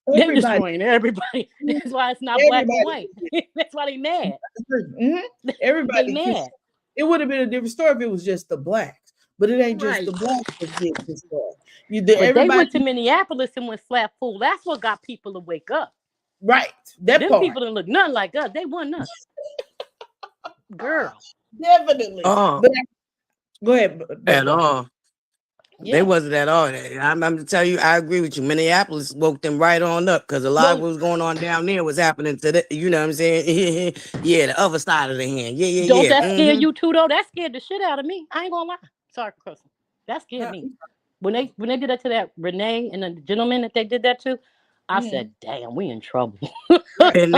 They're everybody, destroying everybody. mhm, That's why it's not black and everybody. white. That's why they mad. Mhm. They Everybody. 'Cause mad. it would have been a different story if it was just the blacks, but it ain't just Right. the blacks that's getting destroyed. But they Everybody, went to Minneapolis and went slap full. That's what got people to wake up. right? That Them part, people didn't look nothing like us. They wasn't us. Girl. definitely. Oh, But go ahead, at Doc. all. They Yeah, wasn't at all. I'm to tell you, I agree with you. Minneapolis woke them right on up because a lot of well, what was going on down there was happening to the, you know what I'm saying? Yeah, the other side of the hand. Yeah, yeah, Don't yeah. that scare you too though? That scared the shit out of me. I ain't gonna lie. Sorry for cussing. That scared uh, me. When they did that to that Renee and the gentleman that they did that to, I said, mhm, damn, we in trouble. right. And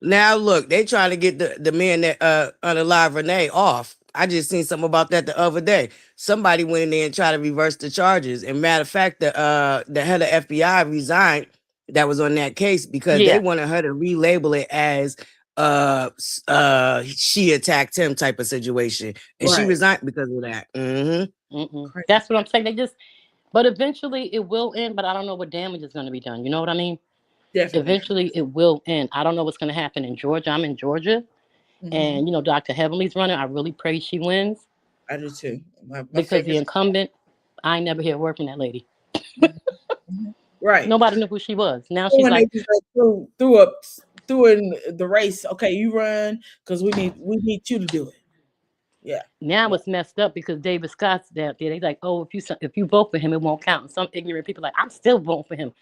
now look, they trying to get the man that unalive Renee off. I just seen something about that the other day. Somebody went in there and tried to reverse the charges. And matter of fact, the head of FBI resigned that was on that case because they Yeah. wanted her to relabel it as she attacked him type of situation. And she Right. resigned because of that. Crazy. That's what I'm saying. But eventually it will end. But I don't know what damage is going to be done. You know what I mean? Definitely. Eventually it will end. I don't know what's going to happen in Georgia. I'm in Georgia, Hmm. and Dr. Heavenly's running. I really pray she wins I do too. My because the favorite. incumbent, I never hear a word from that lady. Mhm, mhm. Right. Nobody knew who she was. Now So she's when they like, just like threw in the race, okay, you run because we need you to do it. Yeah. now Yeah. it's messed up because David Scott's out there. They like, oh, if you vote for him, it won't count. And some ignorant people like, I'm still voting for him.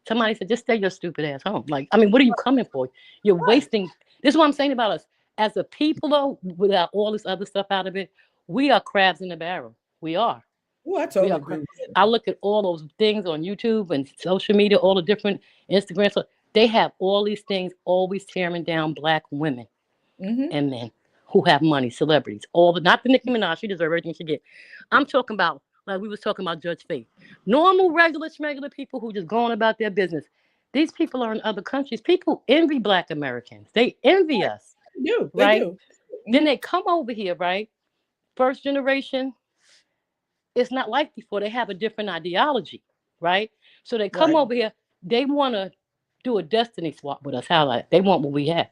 Somebody said, just stay your stupid ass home. Like, I mean, what are you coming for? You're Right. wasting. This is what I'm saying about us as a people, though. Without all this other stuff out of it, we are crabs in the barrel. We are. Oh, I We totally are. agree with that. I look at all those things on YouTube and social media, all the different Instagram. So they have all these things always tearing down black women Mm-hmm. and men who have money, celebrities. All the not the Nicki Minaj, she deserves everything she get. I'm talking about like we was talking about Judge Faith. Normal, regular people who just going about their business. These people are in other countries. People envy black Americans. They envy us, They do. They right? do. Then Hmm. they come over here, right? First generation, it's not like before. They have a different ideology, right? So they come Right. over here, they want to do a destiny swap with us. How like they want what we have.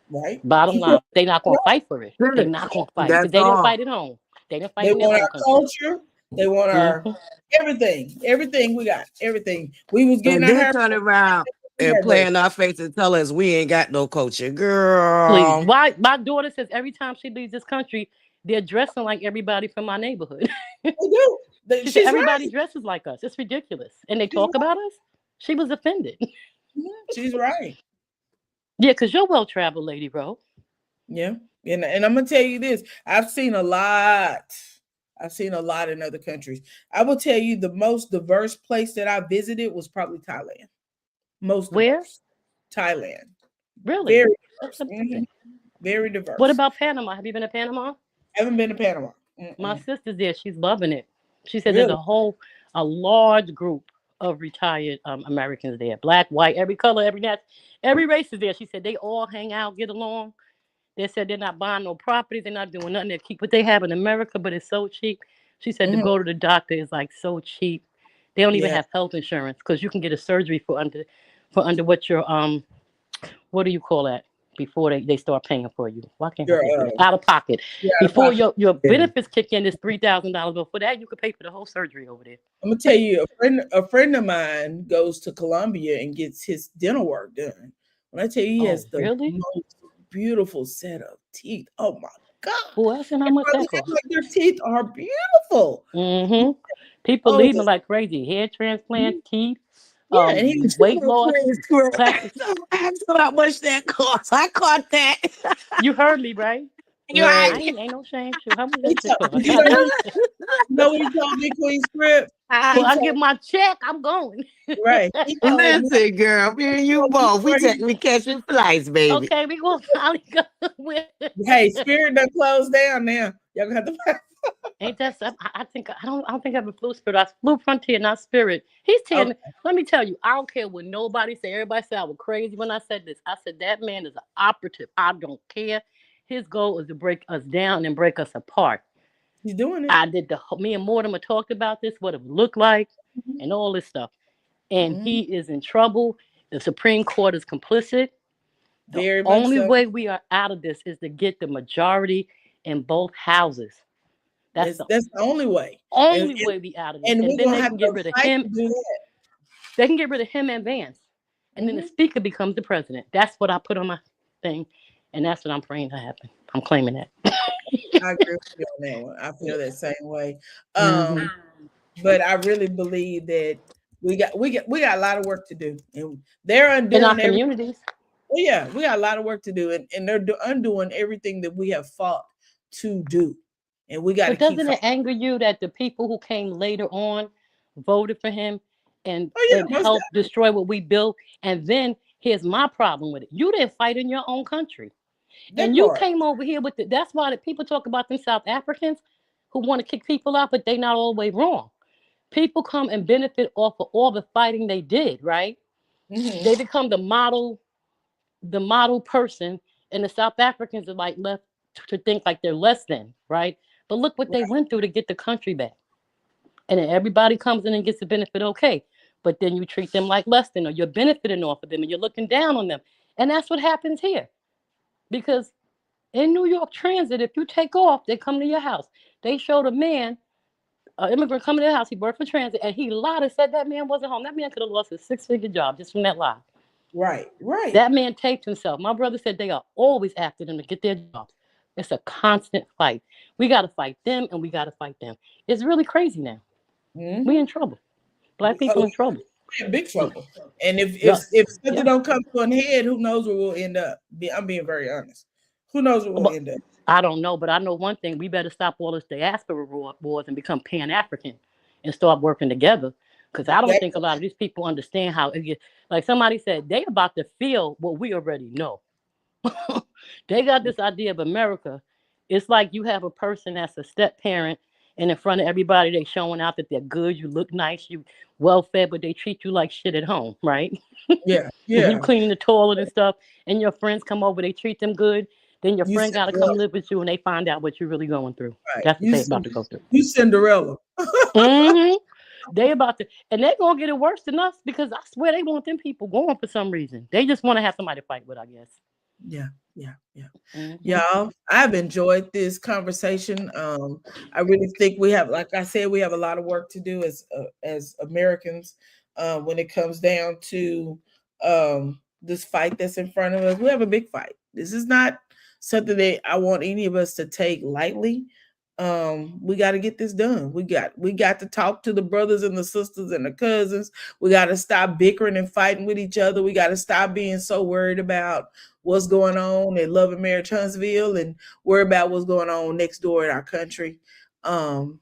Right. Bottom line, they not gonna fight for it. They hmm not gonna fight because That's they didn't all. fight at home. They didn't fight They in their want own our country. culture. They want our Hmm. everything. Everything we got. Everything. We was getting And our then hair. turn around We and had play those. in our face and tell us we ain't got no culture. Please, Girl. why? My daughter says every time she leaves this country, they're dressing like everybody from my neighborhood. They do. She said She's right. everybody dresses like us. It's ridiculous, and they She's talk about us. She was offended. right. Mhm. She's right. Yeah, because you're well traveled, Lady Ro. Yeah. And I'm gonna tell you this. I've seen a lot. I've seen a lot in other countries. I will tell you the most diverse place that I visited was probably Thailand. Most Where? diverse. Thailand. Really? Very That's diverse. Mhm. amazing. Very What diverse. about Panama? Have you been to Panama? Haven't been to Panama. My Mm-mm. sister's there. She's loving it. She said there's Really? a large group of retired Americans there. Black, white, every color, every race is there. She said they all hang out, get along. They said they're not buying no property. They're not doing nothing. They keep what they have in America, but it's so cheap. She said to Mhm. go to the doctor is like so cheap. They don't even Yeah. have health insurance because you can get a surgery for under what your what do you call that? before they start paying for you. Why can't I You're, think of it? Out of pocket. you're out of Before pocket. your benefits kick in, it's $3,000. But for that, you could pay for the whole surgery over there. I'm gonna tell you, a friend of mine goes to Colombia and gets his dental work done. When I tell you, he has Oh, the really? most beautiful set of teeth. Oh my God. Boy, I said how much that cost. Like their teeth are beautiful. Mm-hmm. People Oh, leaving like crazy. Hair transplants, teeth, yeah, and he was weight loss, plastic. Ask him how much that costs. I caught that. You heard me, right? You're right. right. Ain't no shame. Shoot, how much He that shit told, cost? you know what he told me, Queen Script? Well, I get my check, I'm going. Right. He told me, Listen, girl, me and you both, we catching flights, baby. Okay, we gonna finally go with. hey, Spirit done closed down now. Y'all gonna have to Ain't that something? I think I don't think I have a flu Spirit. I flew Frontier, not Spirit. He's telling. Okay. Let me tell you, I don't care what nobody say. Everybody said I was crazy when I said this. I said that man is an operative. I don't care. His goal is to break us down and break us apart. He's doing it. I did me and Mortimer talked about this, what it would look like, and all this stuff. And he is in trouble. The Supreme Court is complicit. The Very much only so. way we are out of this is to get the majority in both houses. That's That's the only way. only way we out of this. And And we're then gonna they have can to get rid of fight him. to do that. They can get rid of him and Vance. And then the speaker becomes the president. That's what I put on my thing. And that's what I'm praying to happen. I'm claiming that. I agree with you on that one. I feel that same way. But I really believe that we got a lot of work to do, and they're In our undoing communities. well, yeah, we got a lot of work to do, and they're undoing everything that we have fought to do, and we got to But keep. doesn't it anger you that the people who came later on voted for him and helped destroy what we built? And then here's my problem with it. You didn't fight in your own country. And you came over here with that's why the people talk about them South Africans who want to kick people out, but they're not all the way wrong. People come and benefit off of all the fighting they did, right? They become the model person, and the South Africans are like left to think like they're less than, right? But look what they went through to get the country back. And then everybody comes in and gets the benefit, okay. But then you treat them like less than, or you're benefiting off of them, and you're looking down on them. And that's what happens here. Because in New York Transit, if you take off, they come to your house. They showed a man, an immigrant coming to the house. He worked for transit, and he lied and said that man wasn't home. That man could have lost his 6-figure job just from that lie. Right. That man taped himself. My brother said they are always after them to get their jobs. It's a constant fight. We got to fight them, and we got to fight them. It's really crazy now. We in trouble. Black people in trouble. We're in big trouble. And if something don't come to an head, who knows where we'll end up? I'm being very honest. Who knows where we'll end up? I don't know, but I know one thing. We better stop all this diaspora wars and become Pan-African and start working together. Because I don't think a lot of these people understand how, like somebody said, they about to feel what we already know. They got this idea of America. It's like you have a person that's a step parent, and in front of everybody, they showing out that they're good, you look nice, you well fed, but they treat you like shit at home, right? Yeah. You clean the toilet and stuff, and your friends come over, they treat them good. Then your friend got to come live with you, and they find out what you're really going through. Right. That's what they're about to go through. You Cinderella. They about to, and they're gonna get it worse than us because I swear they want them people going for some reason. They just want to have somebody to fight with, I guess. Yeah. Y'all, I've enjoyed this conversation. I really think we have, like I said, we have a lot of work to do as Americans when it comes down to this fight that's in front of us. We have a big fight. This is not something that I want any of us to take lightly. We got to get this done. We got to talk to the brothers and the sisters and the cousins. We got to stop bickering and fighting with each other. We got to stop being so worried about what's going on at Love and Marriage Huntsville and worry about what's going on next door in our country, so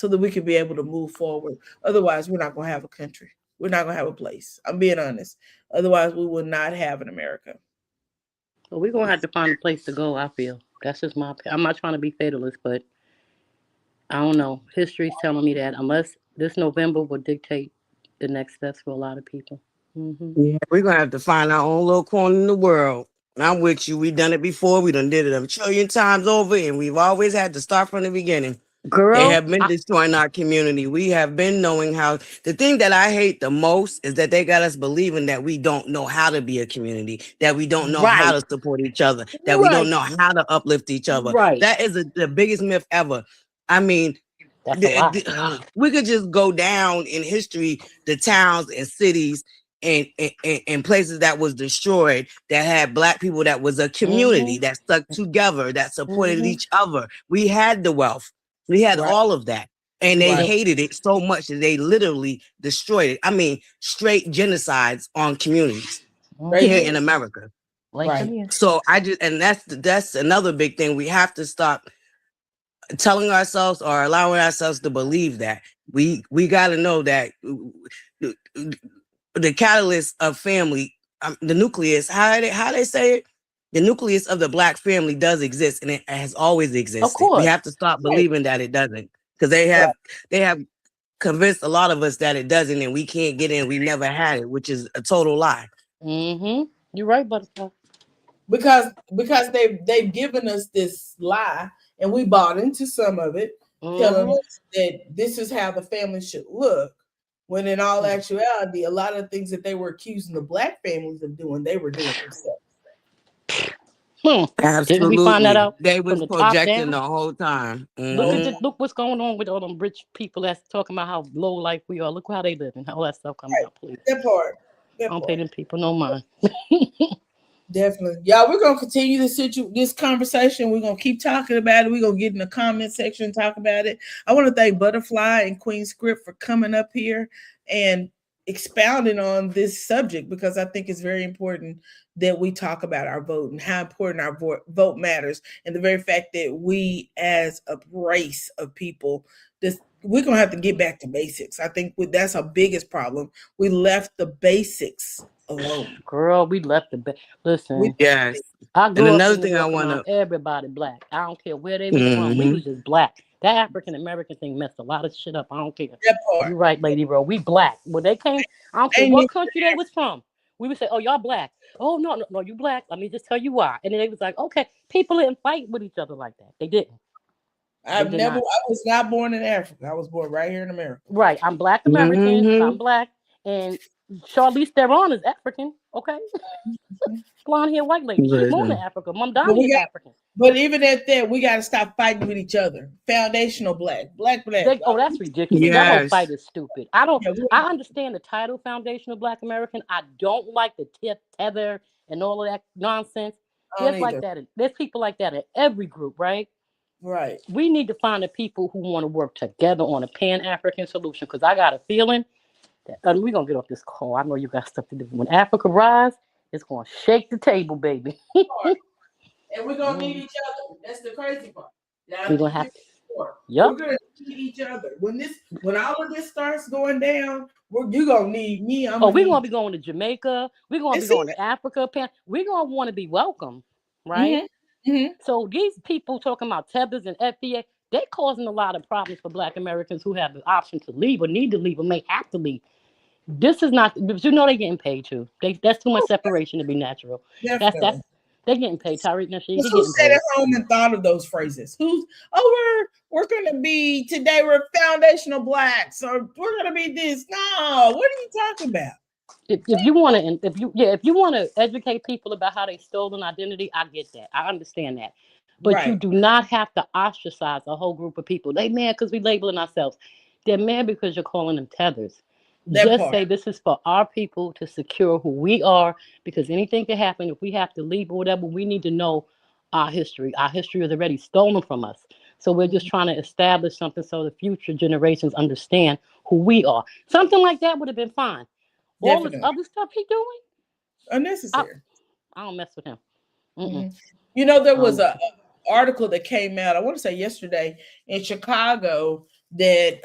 that we can be able to move forward. Otherwise, we're not going to have a country. We're not going to have a place. I'm being honest. Otherwise, we will not have an America. Well, we're going to have to find a place to go, I feel. That's just I'm not trying to be fatalist, but I don't know. History's telling me that unless this November will dictate the next steps for a lot of people. Yeah, we're going to have to find our own little corner in the world. And I'm with you. We've done it before. We done did it a trillion times over, and we've always had to start from the beginning. Girl, They have been destroying our community. We have been knowing how. The thing that I hate the most is that they got us believing that we don't know how to be a community, that we don't know how right, to support each other, that we don't right, know how to uplift each other. right. That is the biggest myth ever. I mean, That's a lie. we could just go down in history the towns and cities and places that was destroyed that had Black people, that was a community Mm-hmm. that stuck together, that supported Mm-hmm. each other. We had the wealth, we had Right. all of that, and they Right. hated it so much that they literally destroyed it. I mean, straight genocides on communities They here did. in America. Like Right. them, So and that's another big thing. We have to stop telling ourselves or allowing ourselves to believe that. We got to know that the catalyst of family, the nucleus, how they say it, the nucleus of the Black family does exist, and it has always Of existed. We course. have to stop Right. believing that it doesn't, because they have convinced a lot of us that it doesn't, and we can't get in. We never had it, which is a total lie. Mm-hmm. You're right, Butterfly. Because they've given us this lie and we bought into some of it, telling Mm-hmm. us that this is how the family should look. When in all actuality, a lot of things that they were accusing the Black families of doing, they were doing themselves. Didn't we find that Absolutely, out they from was the top projecting down? the whole time. Look at Oh, this. Look what's going on with all them rich people that's talking about how low life we are. Look how they live and all that stuff coming out. Please, that part. I That don't pay part. them people no mind. Definitely. Y'all, we're gonna continue this conversation. We're gonna keep talking about it. We're gonna get in the comment section and talk about it. I want to thank Butterfly and Queen Script for coming up here and expounding on this subject, because I think it's very important that we talk about our vote and how important our vote matters, and the very fact that we as a race of people, this we're gonna have to get back to basics. I think that's our biggest problem. We left the basics alone. Girl, we left the listen. Yes, I and grew up another in New thing I York want around to. everybody Black. I don't care where they was from. We was just Black. That African American thing messed a lot of shit up. I don't care. That part. You right, LadyRo. We Black. When they came, I don't care Ain't what it? country they was from. We would say, "Oh, y'all Black." Oh, no, no, no, you Black. Let me just tell you why. And then they was like, "Okay, people didn't fight with each other like that. They didn't. They did I not." was not born in Africa. I was born right here in America. Right. I'm Black American. Mm-hmm. I'm Black, and Charlize Theron is African. Okay, blonde hair white lady. She's born in Listen. Africa. Mom But Donnie we is got, African. but even at that, we got to stop fighting with each other. Foundational black. That's ridiculous. That whole Yes. fight is stupid. I don't. Yeah, I understand the title, Foundational Black American. I don't like the tether and all of that nonsense. I don't There's like either. that. There's people like that in every group, right? Right. We need to find the people who want to work together on a Pan African solution. Because I got a feeling that we're gonna get off this call. I know you got stuff to do. When Africa rise, it's gonna shake the table, baby. And we're gonna need each other. That's the crazy part. Yeah, We're gonna have. we're Yep. gonna need each other. When all of this starts going down, you gonna need me. I'm Oh, gonna we're need gonna be going to Jamaica. We're gonna be That's it. going to Africa. We're gonna want to be welcome, right? Mm-hmm. So these people talking about tethers and FBA, they causing a lot of problems for Black Americans who have the option to leave or need to leave or may have to leave. This is not, because you know they're getting paid too. That's too much separation to be natural. Definitely. They're getting paid. Tariq Nasheed, he Who getting sat paid. at home and thought of those phrases? We're gonna be today. We're foundational blacks, or we're gonna be this. No, what are you talking about? If you want to, if you want to educate people about how they stole an identity, I get that. I understand that. But you Right. do not have to ostracize a whole group of people. They mad because we labeling ourselves. They're mad because you're calling them tethers. That Just part. say this is for our people to secure who we are, because anything can happen. If we have to leave or whatever, we need to know our history. Our history is already stolen from us. So we're just trying to establish something so the future generations understand who we are. Something like that would have been fine. All this Definitely other stuff he doing, I, unnecessary. I don't mess with him. Mhm. You know, there I don't was mess a with him. article that came out, I want to say yesterday, in Chicago, that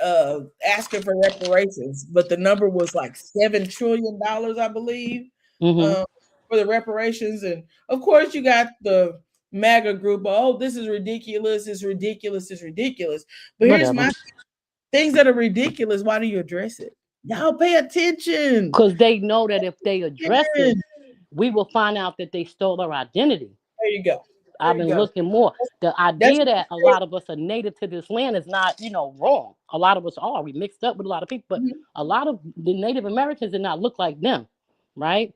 asking for reparations, but the number was like $7 trillion, I believe, Mm-hmm. um, for the reparations. And of course, you got the MAGA group. Oh, this is ridiculous! It's ridiculous! It's ridiculous! But here's Whatever. my things that are ridiculous. Why do you address it? Y'all pay attention. Because they know that if they address it, Attention. we will find out that they stole our identity. There you go. I've been looking more. The idea that a lot of us are native to this land is not, wrong. A lot of us are. We mixed up with a lot of people, but a lot of the Native Americans did not look like them, right?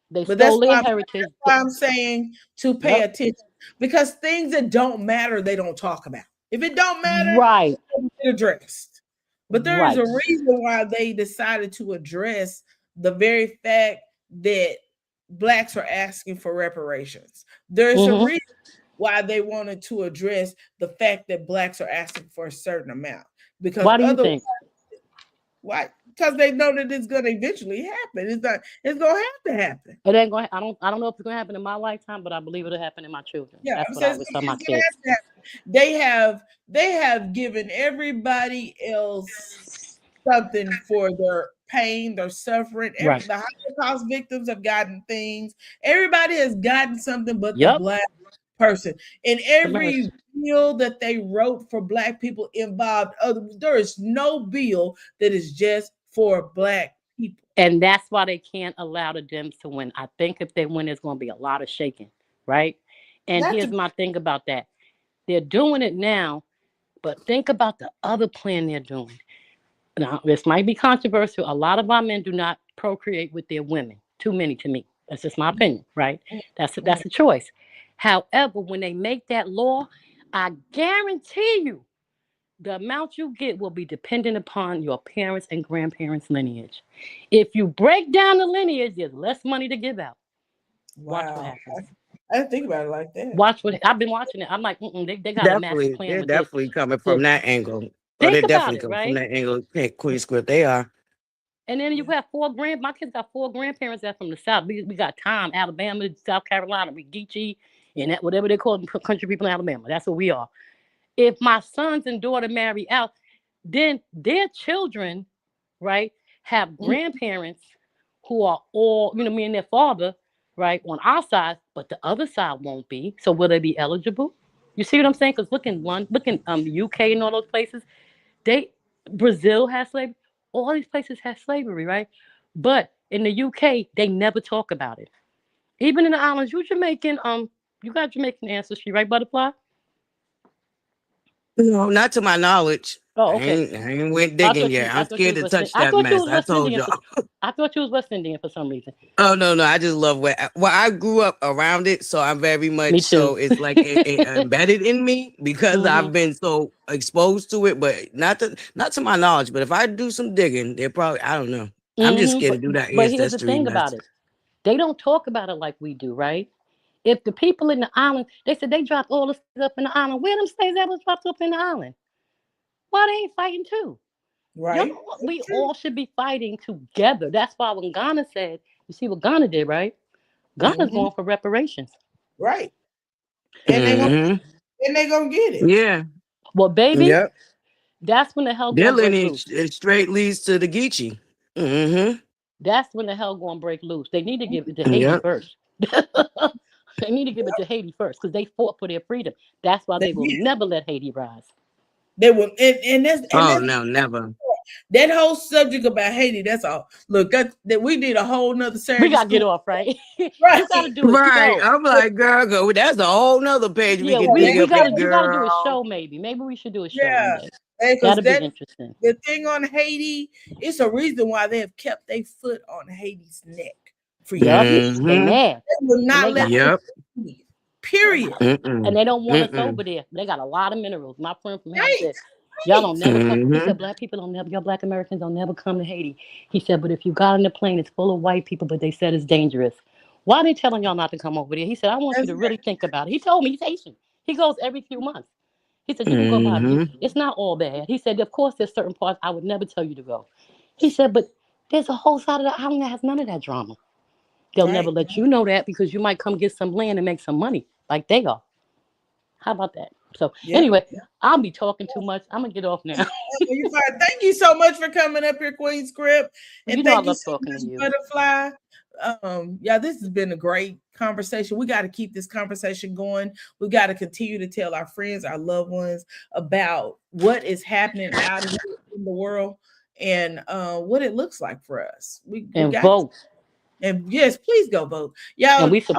They But that's stole their why, heritage. I'm saying to pay Yep. attention, because things that don't matter, they don't talk about. If it don't matter, Right. it's addressed. But there is Right. a reason why they decided to address the very fact that blacks are asking for reparations. There's a Mhm. reason why they wanted to address the fact that blacks are asking for a certain amount. Because Why do you otherwise, think? why? Because they know that it's going to eventually happen. It's going to have to happen. It ain't going. I don't know if it's going to happen in my lifetime, but I believe it'll happen in my children. Yeah, That's I'm what I saying always it's tell my gonna have kids. to happen. They have given everybody else something for their pain, their suffering. Right. The Holocaust victims have gotten things. Everybody has gotten something but the Yep. black person. And America. every bill that they wrote for black people involved other. There is no bill that is just for black people. And that's why they can't allow the Dems to win. I think if they win, there's going to be a lot of shaking, right? And Not here's to, my thing about that. They're doing it now, but think about the other plan they're doing. Now, this might be controversial. A lot of our men do not procreate with their women. Too many to me. That's just my opinion, right? That's a choice. However, when they make that law, I guarantee you the amount you get will be dependent upon your parents' and grandparents' lineage. If you break down the lineage, there's less money to give out. Watch what wow. happens. I didn't think about it like that. Watch what I've been watching it. I'm like, they got a master Definitely, plan they're with this. definitely coming from So that angle. Oh, think they're about definitely it, coming from right? that angle. Yeah, Queen Script, they are. And then you have my kids got 4 grandparents that's from the South. We got Tom, Alabama, South Carolina, we Geechee, and that whatever they call them, country people in Alabama. That's what we are. If my sons and daughter marry out, then their children, right, have grandparents who are all, me and their father, right, on our side, but the other side won't be. So will they be eligible? You see what I'm saying? Because look in London, look in UK and all those places, Brazil has slavery. All these places have slavery, right? But in the UK, they never talk about it. Even in the islands, you Jamaican, you got Jamaican ancestry, right, Butterfly? No, not to my knowledge. Oh, okay. I ain't went I digging thought you yet. I I'm thought you scared was to West touch I that thought you mess. was I West told Indian. y'all. I thought you was West Indian for some reason. Oh no, I just love well, I grew up around it, so I'm very much Me too. so it's like it embedded in me because Hmm. I've been so exposed to it, but not to my knowledge. But if I do some digging, they're probably I don't know. I'm just scared to But do that here's the ancestry thing mess. about it. They don't talk about it like we do, right? If the people in the island, they said they dropped all the slaves up in the island. Where them slaves ever dropped up in the island? Why they ain't fighting too? Y'all, Right? we That's true. all should be fighting together. That's why when Ghana said, you see what Ghana did, right? Ghana's Hmm. going for reparations. Right. And they gonna Hmm. get it. Yeah. Well, baby, Yep. that's when the hell Their going to break lineage loose. it straight leads to the Geechee. Hmm. That's when the hell going to break loose. They need to give it to Haiti Yep. first. They need to give it to Haiti first because they fought for their freedom. That's why They they will did. never let Haiti rise. They will, and Oh that's no, never. that whole subject about Haiti. That's all. Look, that we did a whole nother We Saturday got to get school, off, right? right? You got to do it. Right. Yo, I'm like, girl, go. That's a whole nother page we yeah, can dig we up got to, in, you got to do a girl. show maybe. Maybe we should do a show one Yeah, day. because That'll be interesting. the thing on Haiti. It's a reason why they have kept their foot on Haiti's neck for Yep. years. They Mm-hmm. mad. They will And not they let got them Yep. succeed. They Period. got, and Mm-mm. they don't want us over Mm-mm. there. They got a lot of minerals. My friend from Haiti Right. said, y'all Right. don't never come. He Mm-hmm. said, black people don't never, y'all black Americans don't never come to Haiti. He said, but if you got on the plane, it's full of white people, but they said it's dangerous. Why are they telling y'all not to come over there? He said, I want you That's to right. really think about it. He told me he's Haitian. He goes every few months. He said, you can go by. Mm-hmm. It's not all bad. He said, of course, there's certain parts I would never tell you to go. He said, but there's a whole side of the island that has none of that drama. They'll never Right. let you know that because you might come get some land and make some money like they are. How about that? So Yep. anyway, I'll be talking too much. I'm gonna get off now. You fine. Thank you so much for coming up here, Queen Script, You and know I thank you love so talking to much, you. Butterfly. Yeah, this has been a great conversation. We got to keep this conversation going. We got to continue to tell our friends, our loved ones about what is happening out here in the world and what it looks like for us. We And got vote. and yes, please go vote, And y'all. we Go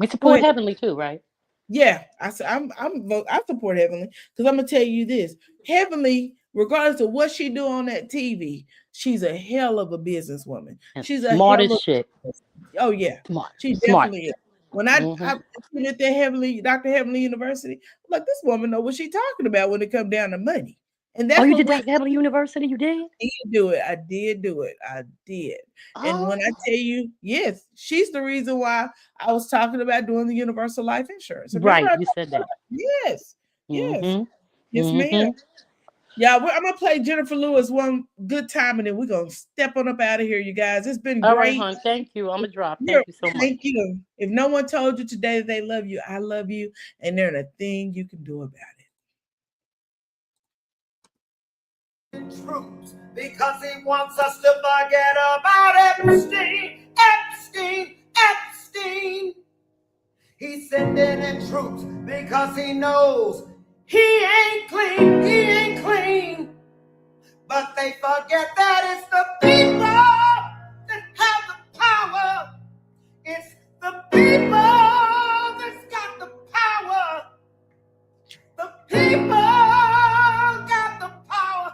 support ahead. Heavenly too, right? Yeah, I support Heavenly because I'm gonna tell you this. Heavenly, regardless of what she do on that TV, she's a hell of a businesswoman. And She's a smart hell as of shit. oh yeah, Smart. she Smart. definitely is. When Mhm. I been at that Heavenly Dr. Heavenly University, I'm like, this woman know what she talking about when it come down to money. And Oh, that's you what did we that at Heavenly University? You did? did do it. I did do it. I did. And when I Oh, tell you, yes, she's the reason why I was talking about doing the universal life insurance. Remember right. I You talked said that. about yes, yes, Mhm. yes, ma'am. Mhm. Yeah, I'm gonna play Jennifer Lewis one good time, and then we're gonna step on up out of here, you guys. It's been All right, great. hon. Thank you. I'm gonna drop. Here, Thank you so much. thank you. If no one told you today that they love you, I love you, and there ain't a thing you can do about it. Troops because he wants us to forget about Epstein, Epstein, Epstein. He's sending in troops because he knows he ain't clean, he ain't clean. But they forget that it's the people that have the power. It's the people that's got the power. The people got the power.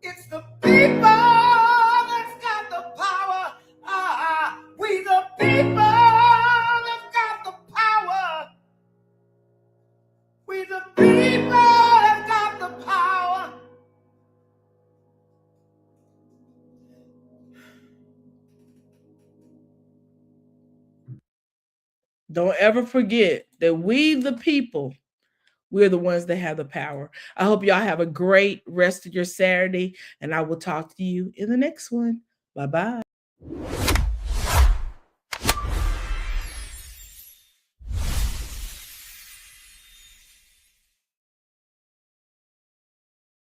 It's the people that's got the power. We the people that's got the power. We the people that's got the power. Don't ever forget that we, the people, we're the ones that have the power. I hope y'all have a great rest of your Saturday, and I will talk to you in the next one. Bye bye.